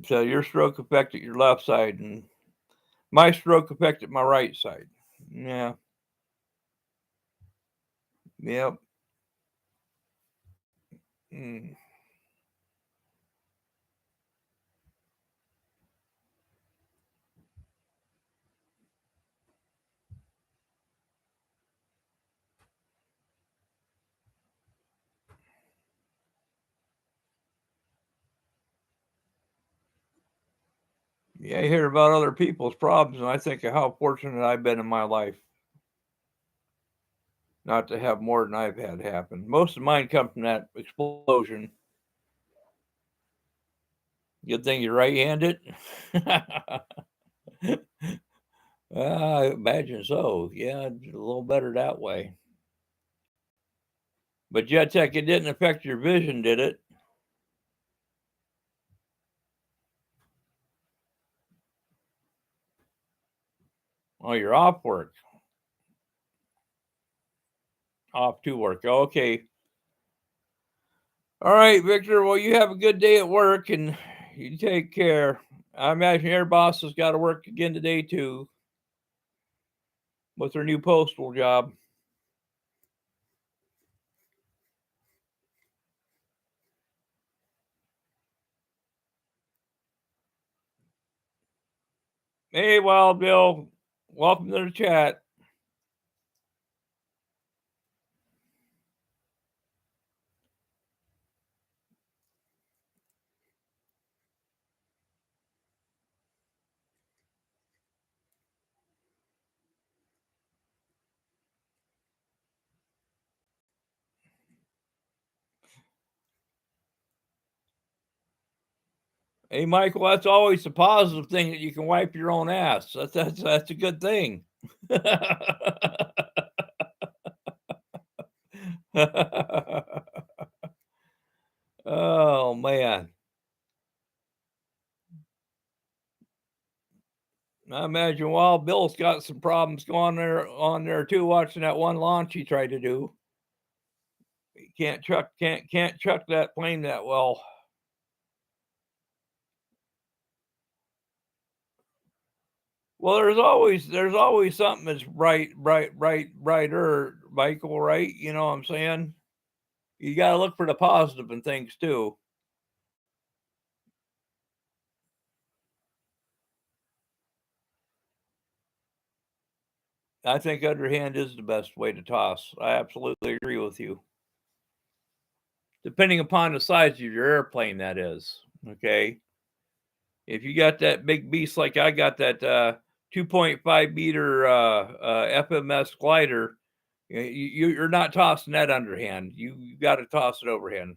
So your stroke affected your left side, and my stroke affected my right side. Yeah. Yep. Mm. Yeah, I hear about other people's problems, and I think of how fortunate I've been in my life not to have more than I've had happen. Most of mine come from that explosion. Good thing you're right-handed. I imagine so. Yeah, it's a little better that way. But Jet Tech, it didn't affect your vision, did it? Oh, you're off work. Off to work. Okay. All right, Victor. Well, you have a good day at work and you take care. I imagine your boss has got to work again today, too, with her new postal job. Hey, Wild Bill. Welcome to the chat. Hey, Michael, that's always a positive thing that you can wipe your own ass. That's a good thing. Oh man. I imagine Wild Bill's got some problems going on there too, watching that one launch he tried to do. He can't chuck that plane that well. Well, there's always something that's brighter, Michael, right? You know what I'm saying? You gotta look for the positive in things too. I think underhand is the best way to toss. I absolutely agree with you. Depending upon the size of your airplane, that is. Okay. If you got that big beast like I got that 2.5 meter FMS glider, you're not tossing that underhand. You got to toss it overhand.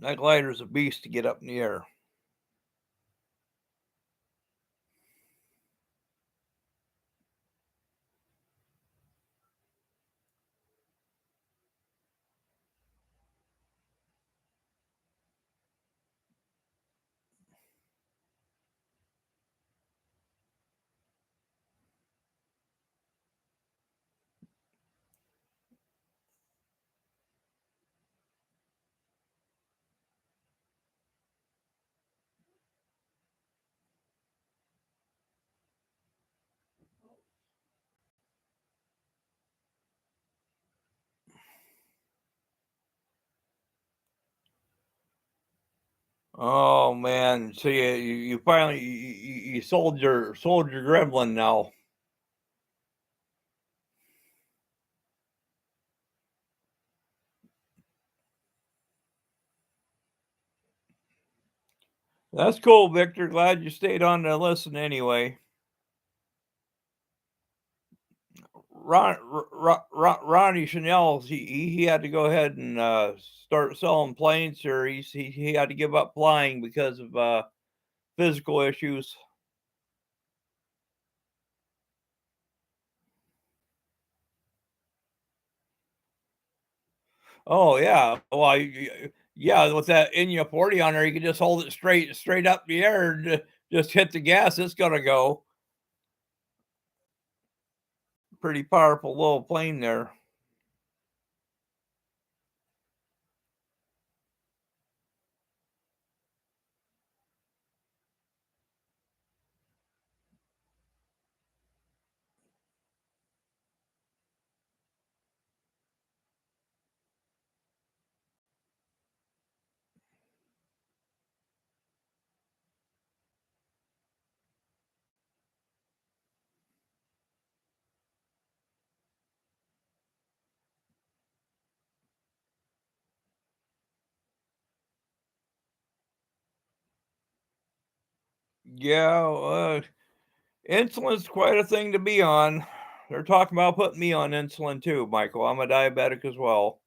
That glider is a beast to get up in the air. Oh man! So you finally you sold your gremlin now. That's cool, Victor. Glad you stayed on to listen anyway. Ronnie Chanel, he had to go ahead and start selling planes, or he had to give up flying because of physical issues. Oh yeah, well yeah, with that Inya 40 on there, you can just hold it straight up the air and just hit the gas. It's gonna go. Pretty powerful little plane there. Yeah, insulin's quite a thing to be on. They're talking about putting me on insulin too, Michael. I'm a diabetic as well,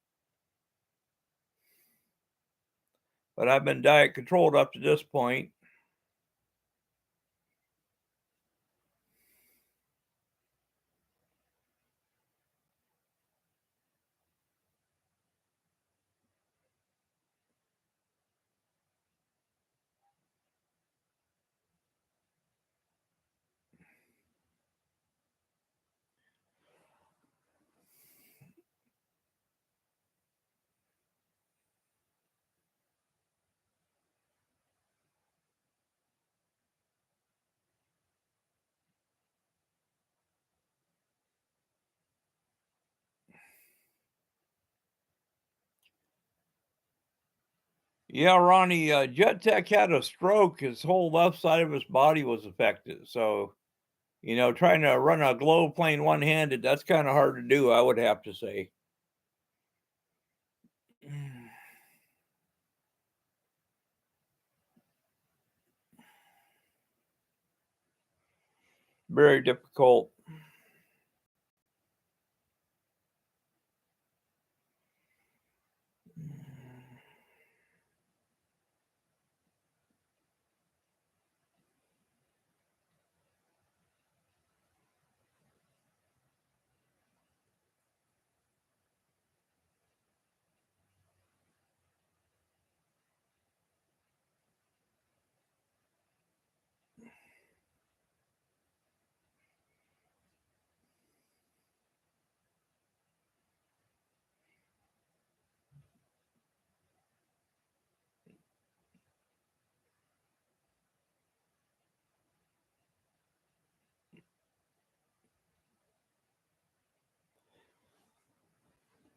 but I've been diet controlled up to this point. Yeah, Ronnie, Jet Tech had a stroke. His whole left side of his body was affected. So, trying to run a globe plane one-handed, that's kind of hard to do, I would have to say. Very difficult.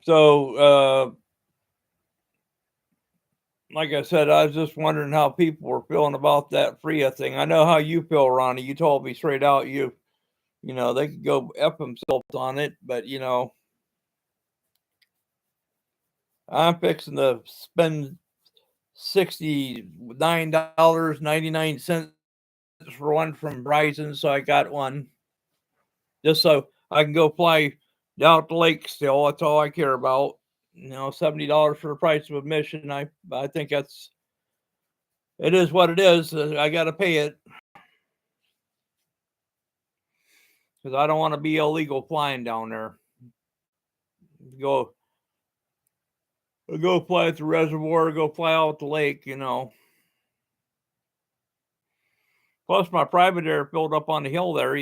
So, like I said, I was just wondering how people were feeling about that FRIA thing. I know how you feel, Ronnie. You told me straight out they could go F themselves on it, but I'm fixing to spend $69.99 for one from Verizon, so I got one just so I can go fly down the lake still. That's all I care about. $70 for the price of admission. I think it is what it is. I got to pay it because I don't want to be illegal flying down there. Go go fly at the reservoir, go fly out the lake. Plus my private air filled up on the hill there,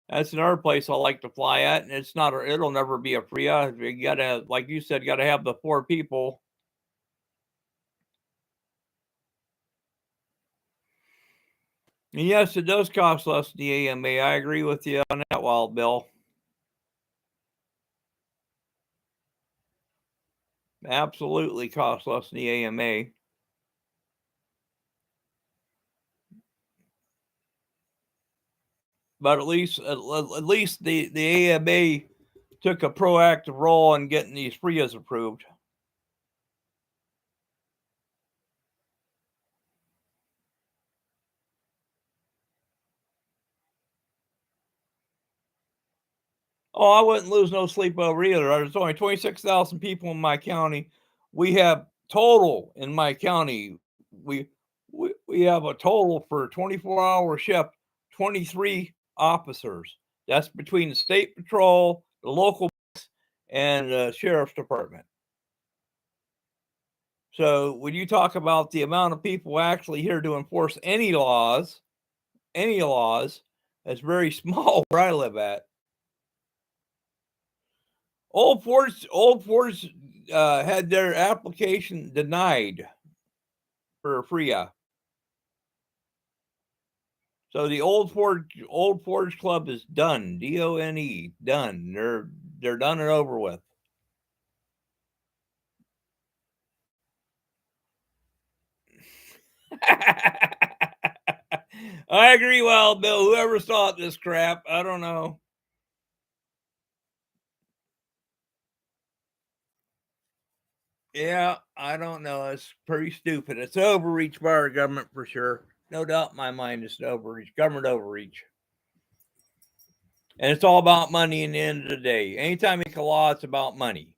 that's another place I like to fly at, and it'll never be a free. You gotta, like you said, gotta have the 4 people. And yes, it does cost less than the AMA. I agree with you on that, Wild Bill. Absolutely costs less than the AMA. But at least the AMA took a proactive role in getting these FRIAs approved. Oh, I wouldn't lose no sleep over either. There's only 26,000 people in my county. We have total in my county. We we have a total for 24-hour shift, 23 officers. That's between the state patrol, the local, and the sheriff's department. So when you talk about the amount of people actually here to enforce any laws, that's very small where I live at. Old Forge had their application denied for FRIA. So the Old Forge Club is done. DONE, done. They're done and over with. I agree, Wild Bill. Whoever thought this crap, I don't know. Yeah, I don't know. It's pretty stupid. It's overreach by our government for sure. No doubt in my mind it's overreach, government overreach. And it's all about money in the end of the day. Anytime you make a law, it's about money.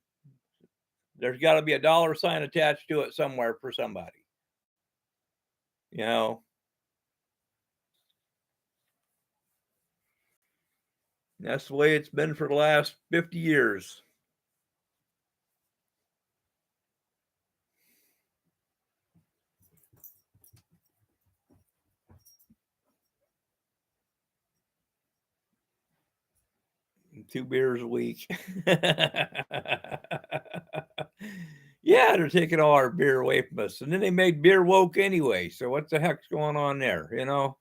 There's got to be a dollar sign attached to it somewhere for somebody. You know, that's the way it's been for the last 50 years. Two beers a week. Yeah, they're taking all our beer away from us. And then they made beer woke anyway. So what the heck's going on there? You know?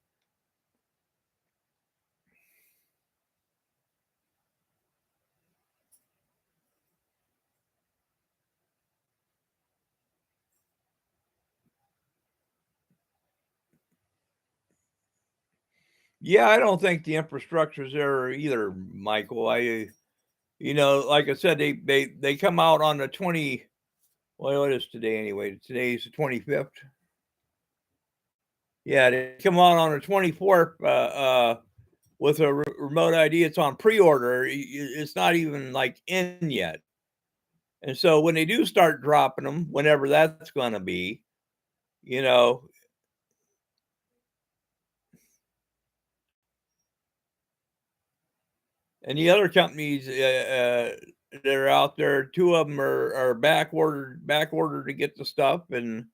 Yeah, I don't think the infrastructure's there either, Michael. Like I said, they come out on the 20. Well, what is today anyway? Today's the 25th. Yeah, they come out on the 24th with a remote ID. It's on pre-order. It's not even like in yet. And so when they do start dropping them, whenever that's going to be, you know, and the other companies that are out there, two of them are back ordered to get the stuff, and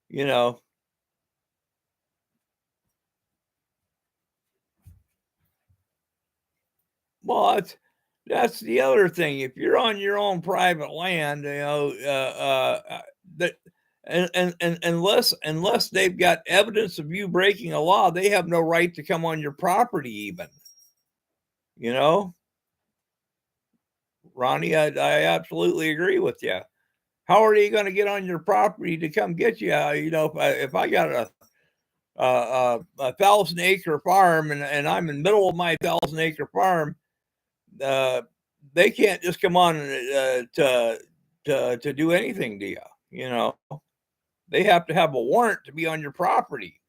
you know, well, that's the other thing. If you're on your own private land, that and unless they've got evidence of you breaking a law, they have no right to come on your property even. You know, Ronnie, I absolutely agree with you. How are they going to get on your property to come get you? If I got a 1,000-acre farm and I'm in the middle of my 1,000-acre farm, uh, they can't just come on to do anything to you. You know, they have to have a warrant to be on your property.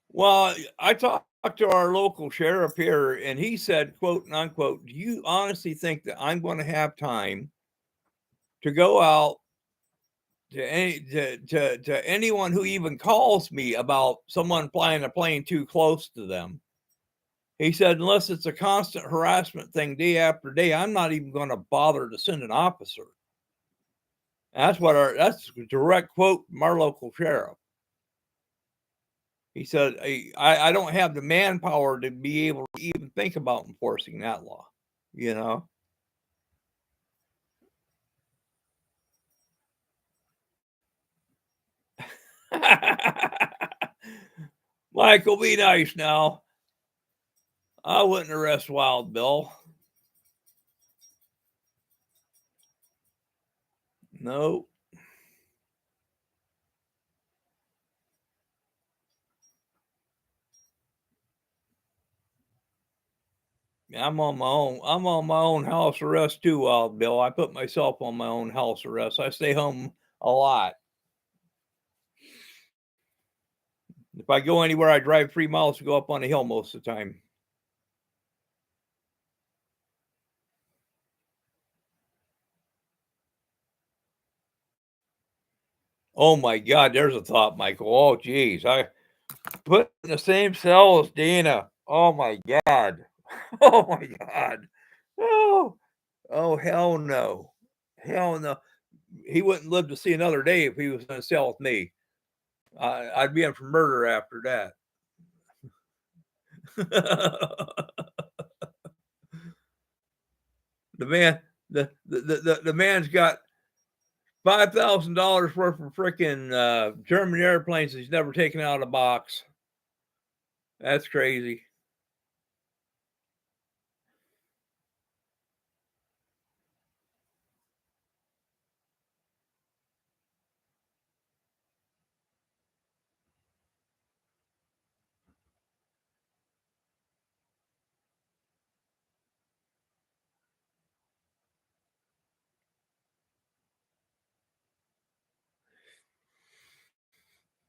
Well, I talked to our local sheriff here, and he said, "quote and unquote," do you honestly think that I'm going to have time to go out to anyone who even calls me about someone flying a plane too close to them? He said, unless it's a constant harassment thing day after day, I'm not even going to bother to send an officer. That's a direct quote from our local sheriff. He said, I don't have the manpower to be able to even think about enforcing that law, you know? Michael, be nice now. I wouldn't arrest Wild Bill. No. I'm on my own. I'm on my own house arrest too, Wild Bill. I put myself on my own house arrest. I stay home a lot. If I go anywhere, I drive 3 miles to go up on a hill most of the time. Oh my God, there's a thought, Michael. Oh, geez. I put in the same cell as Dana. Oh my God. Oh my God. Oh, oh, hell no. Hell no. He wouldn't live to see another day if he was in a cell with me. I'd be in for murder after that. the man, the man's got $5,000 worth of freaking German airplanes he's never taken out of the box. That's crazy.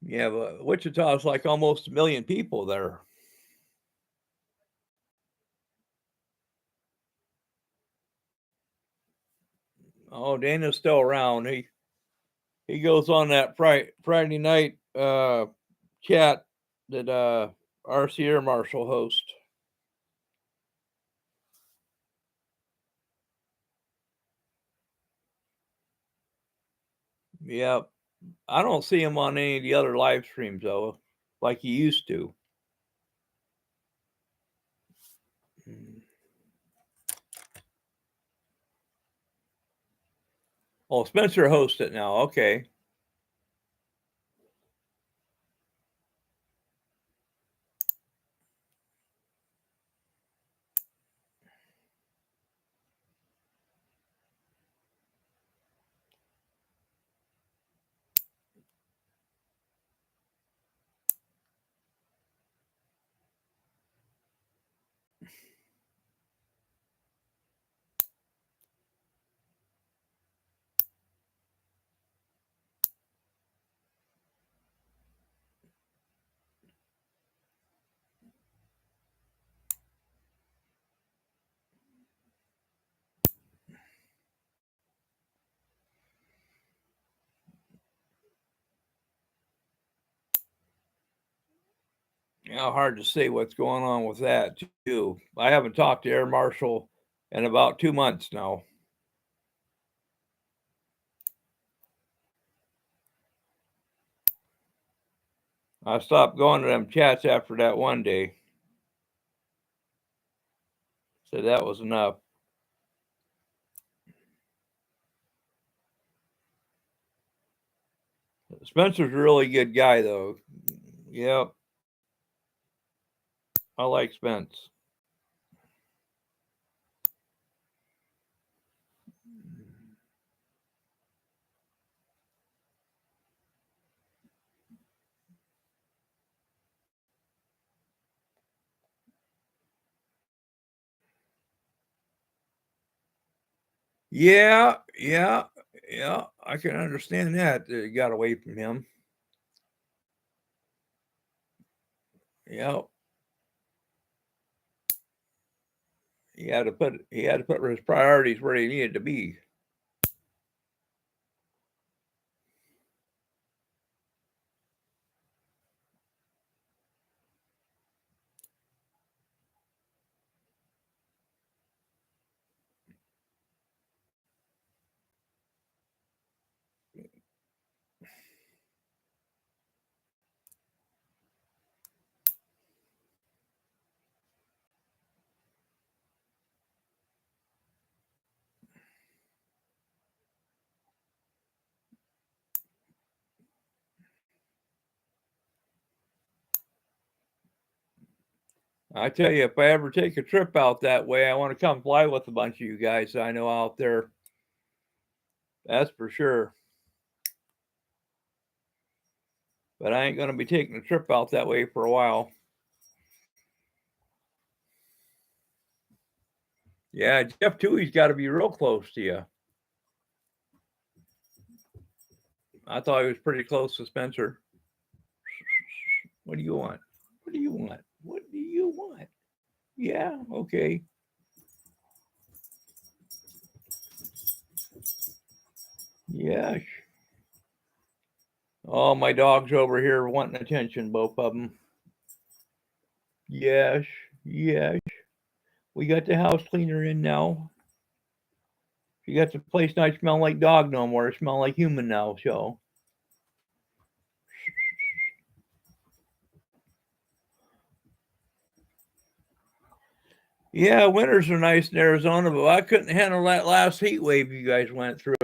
Yeah, but Wichita's like almost 1 million people there. Oh, Dana's still around. He goes on that Friday night chat that RC Air Marshal hosts. Yeah, I don't see him on any of the other live streams though, like he used to. Oh, Spencer hosts it now. Okay. Yeah, hard to say what's going on with that too. I haven't talked to Air Marshal in about 2 months now. I stopped going to them chats after that one day. Said that was enough. Spencer's a really good guy though. Yep. I like Spence. Yeah, yeah, yeah. I can understand that. It got away from him. Yep. He had to put his priorities where they needed to be. I tell you, if I ever take a trip out that way, I want to come fly with a bunch of you guys I know out there. That's for sure. But I ain't going to be taking a trip out that way for a while. Yeah, Jeff too. He's got to be real close to you. I thought he was pretty close to Spencer. What do you want? What do you want? What do you want? Yeah, okay. Yeah. Oh, my dog's over here wanting attention, both of them. Yes, yes. We got the house cleaner in now. She got the place not smell like dog no more. It smell like human now, so. Yeah, winters are nice in Arizona, but I couldn't handle that last heat wave you guys went through.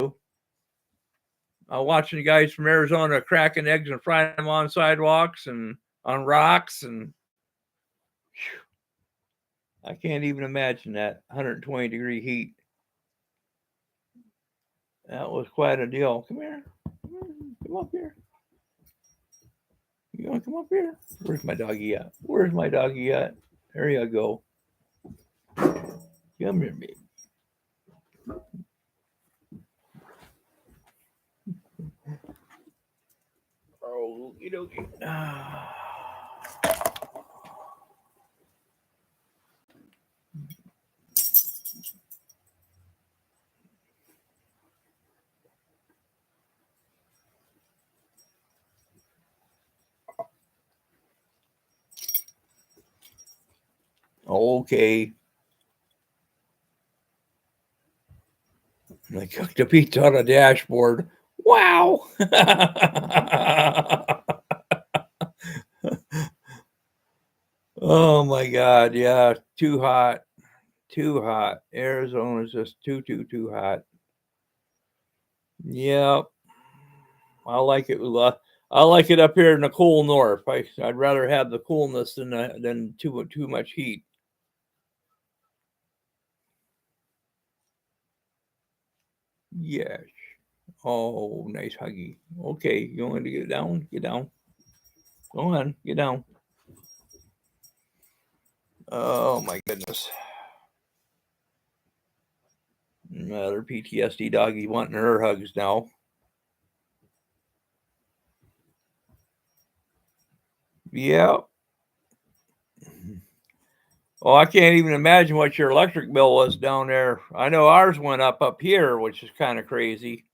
Watching the guys from Arizona cracking eggs and frying them on sidewalks and on rocks, and I can't even imagine that 120-degree heat. That was quite a deal. Come here. Come up here. You want to come up here? Where's my doggy at? Where's my doggy at? There you go. Come here, baby. Oh, okie dokie. Okay. I cooked a pizza on a dashboard. Wow. Oh my God. Yeah. Too hot. Too hot. Arizona's just too hot. Yep. I like it. I like it up here in the cool north. I'd rather have the coolness than too much heat. Yes. Oh, nice huggy. Okay, you want to get down? Get down. Go on, get down. Oh my goodness. Another PTSD doggy wanting her hugs now. Yeah. Well, I can't even imagine what your electric bill was down there. I know ours went up here, which is kind of crazy.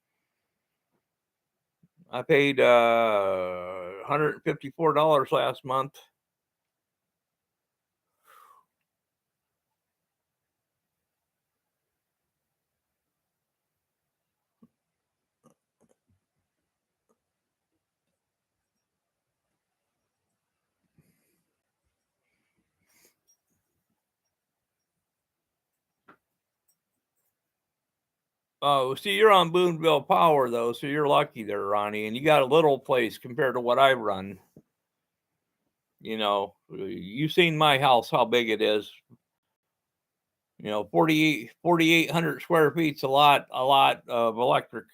I paid $154 last month. Oh, see, you're on Boonville Power though, so you're lucky there, Ronnie, and you got a little place compared to what I run. You know, you've seen my house, how big it is. 4,800 square feet's a lot of electric.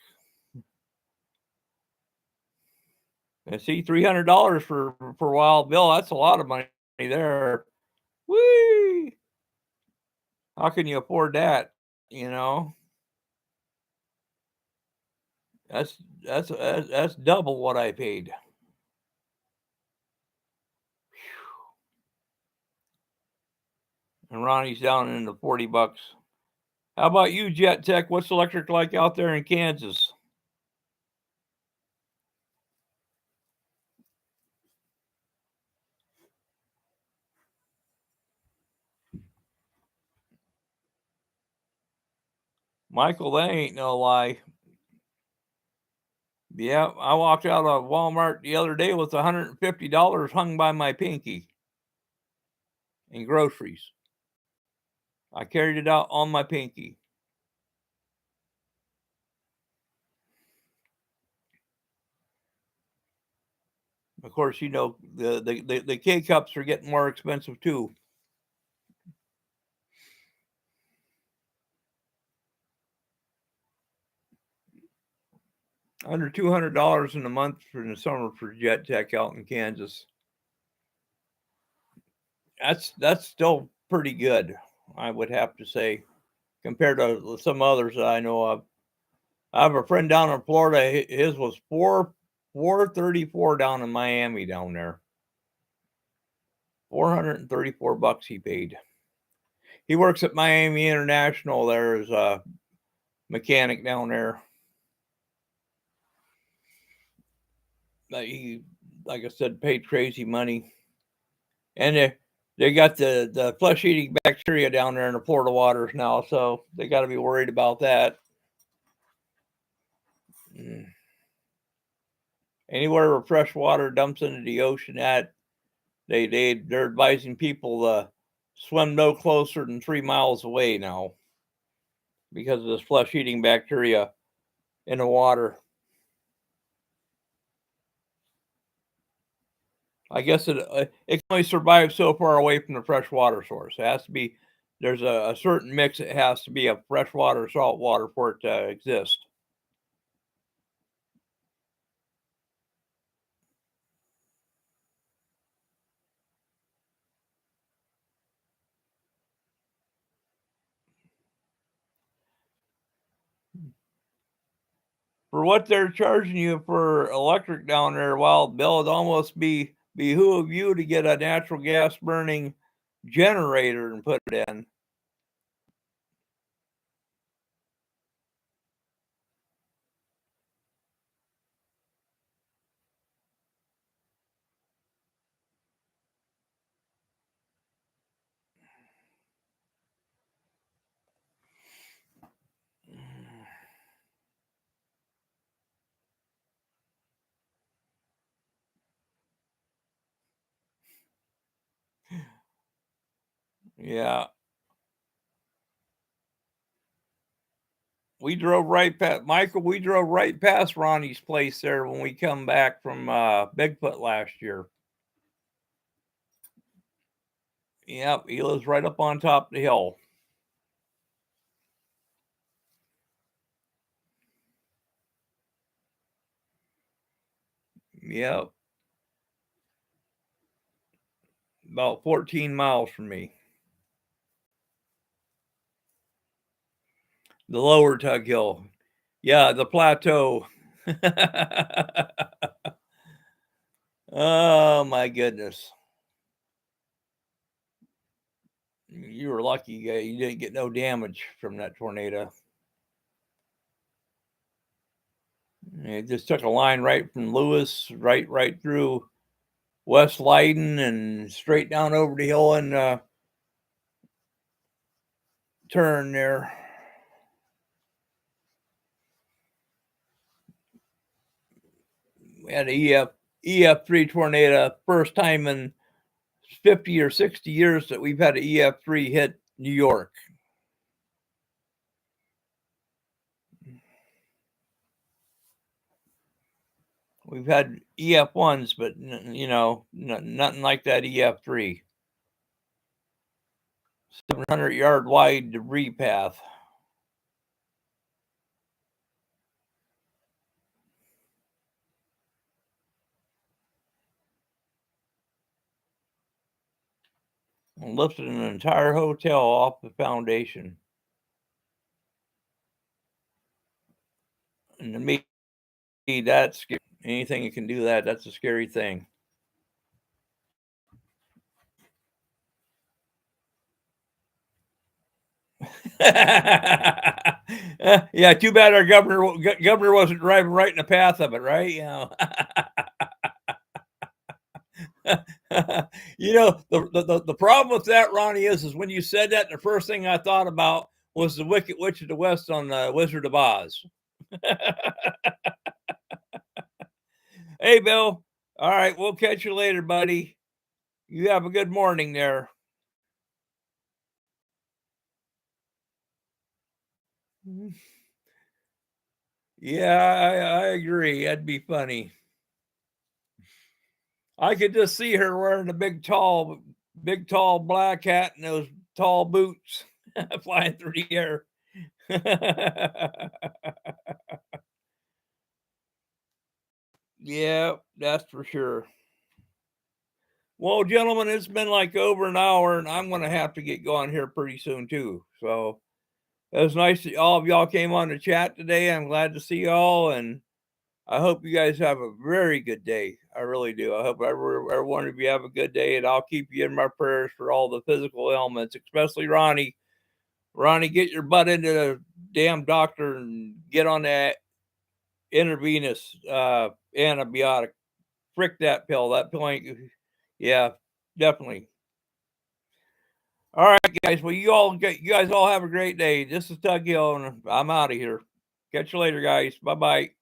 And see, $300 for a wild bill, that's a lot of money there. Whee! How can you afford that? You know, that's double what I paid. And Ronnie's down in the $40. How about you, Jet Tech? What's electric like out there in Kansas? Michael, that ain't no lie. Yeah, I walked out of Walmart the other day with $150 hung by my pinky in groceries. I carried it out on my pinky. Of course, the K cups are getting more expensive too. Under $200 in a month for the summer for Jet Tech out in Kansas. That's still pretty good, I would have to say. compared to some others that I know of. I have a friend down in Florida. His was 434 down in Miami down there. $434 he paid. He works at Miami International there as a mechanic down there. He, like I said, paid crazy money. And they got the flesh-eating bacteria down there in the Florida waters now, so they got to be worried about that. Anywhere where fresh water dumps into the ocean, that they're advising people to swim no closer than 3 miles away now because of this flesh-eating bacteria in the water. I guess it can only survive so far away from the fresh water source. It has to be, there's a certain mix. It has to be a freshwater, salt water for it to exist. For what they're charging you for electric down there, well, Bill, it'd almost behoove you to get a natural gas burning generator and put it in. Yeah. We drove right past Michael. We drove right past Ronnie's place there when we come back from Bigfoot last year. Yep, he lives right up on top of the hill. Yep, about 14 miles from me. The lower Tug Hill. Yeah, the plateau. Oh my goodness. You were lucky you didn't get no damage from that tornado. It just took a line right from Lewis right through West Leiden and straight down over the hill and turn there. We had an EF3 tornado, first time in 50 or 60 years that we've had an EF3 hit New York. We've had EF1s, but nothing like that EF3. 700-yard wide debris path. And lifted an entire hotel off the foundation. And to me, that's scary. Anything that can do that, that's a scary thing. Yeah, too bad our governor wasn't driving right in the path of it, right? The problem with that, Ronnie, is when you said that, the first thing I thought about was the Wicked Witch of the West on the Wizard of Oz. Hey, Bill. All right, we'll catch you later, buddy. You have a good morning there. Yeah, I agree. That'd be funny. I could just see her wearing a big, tall black hat and those tall boots flying through the air. Yeah, that's for sure. Well, gentlemen, it's been like over an hour, and I'm going to have to get going here pretty soon, too. So It was nice that all of y'all came on the chat today. I'm glad to see y'all, and I hope you guys have a very good day. I really do. I hope every one of you have a good day, and I'll keep you in my prayers for all the physical ailments, especially Ronnie. Ronnie, get your butt into the damn doctor and get on that intravenous antibiotic. Frick that pill. That pill ain't. Yeah, definitely. All right, guys. Well, you guys all have a great day. This is Doug Hill, and I'm out of here. Catch you later, guys. Bye bye.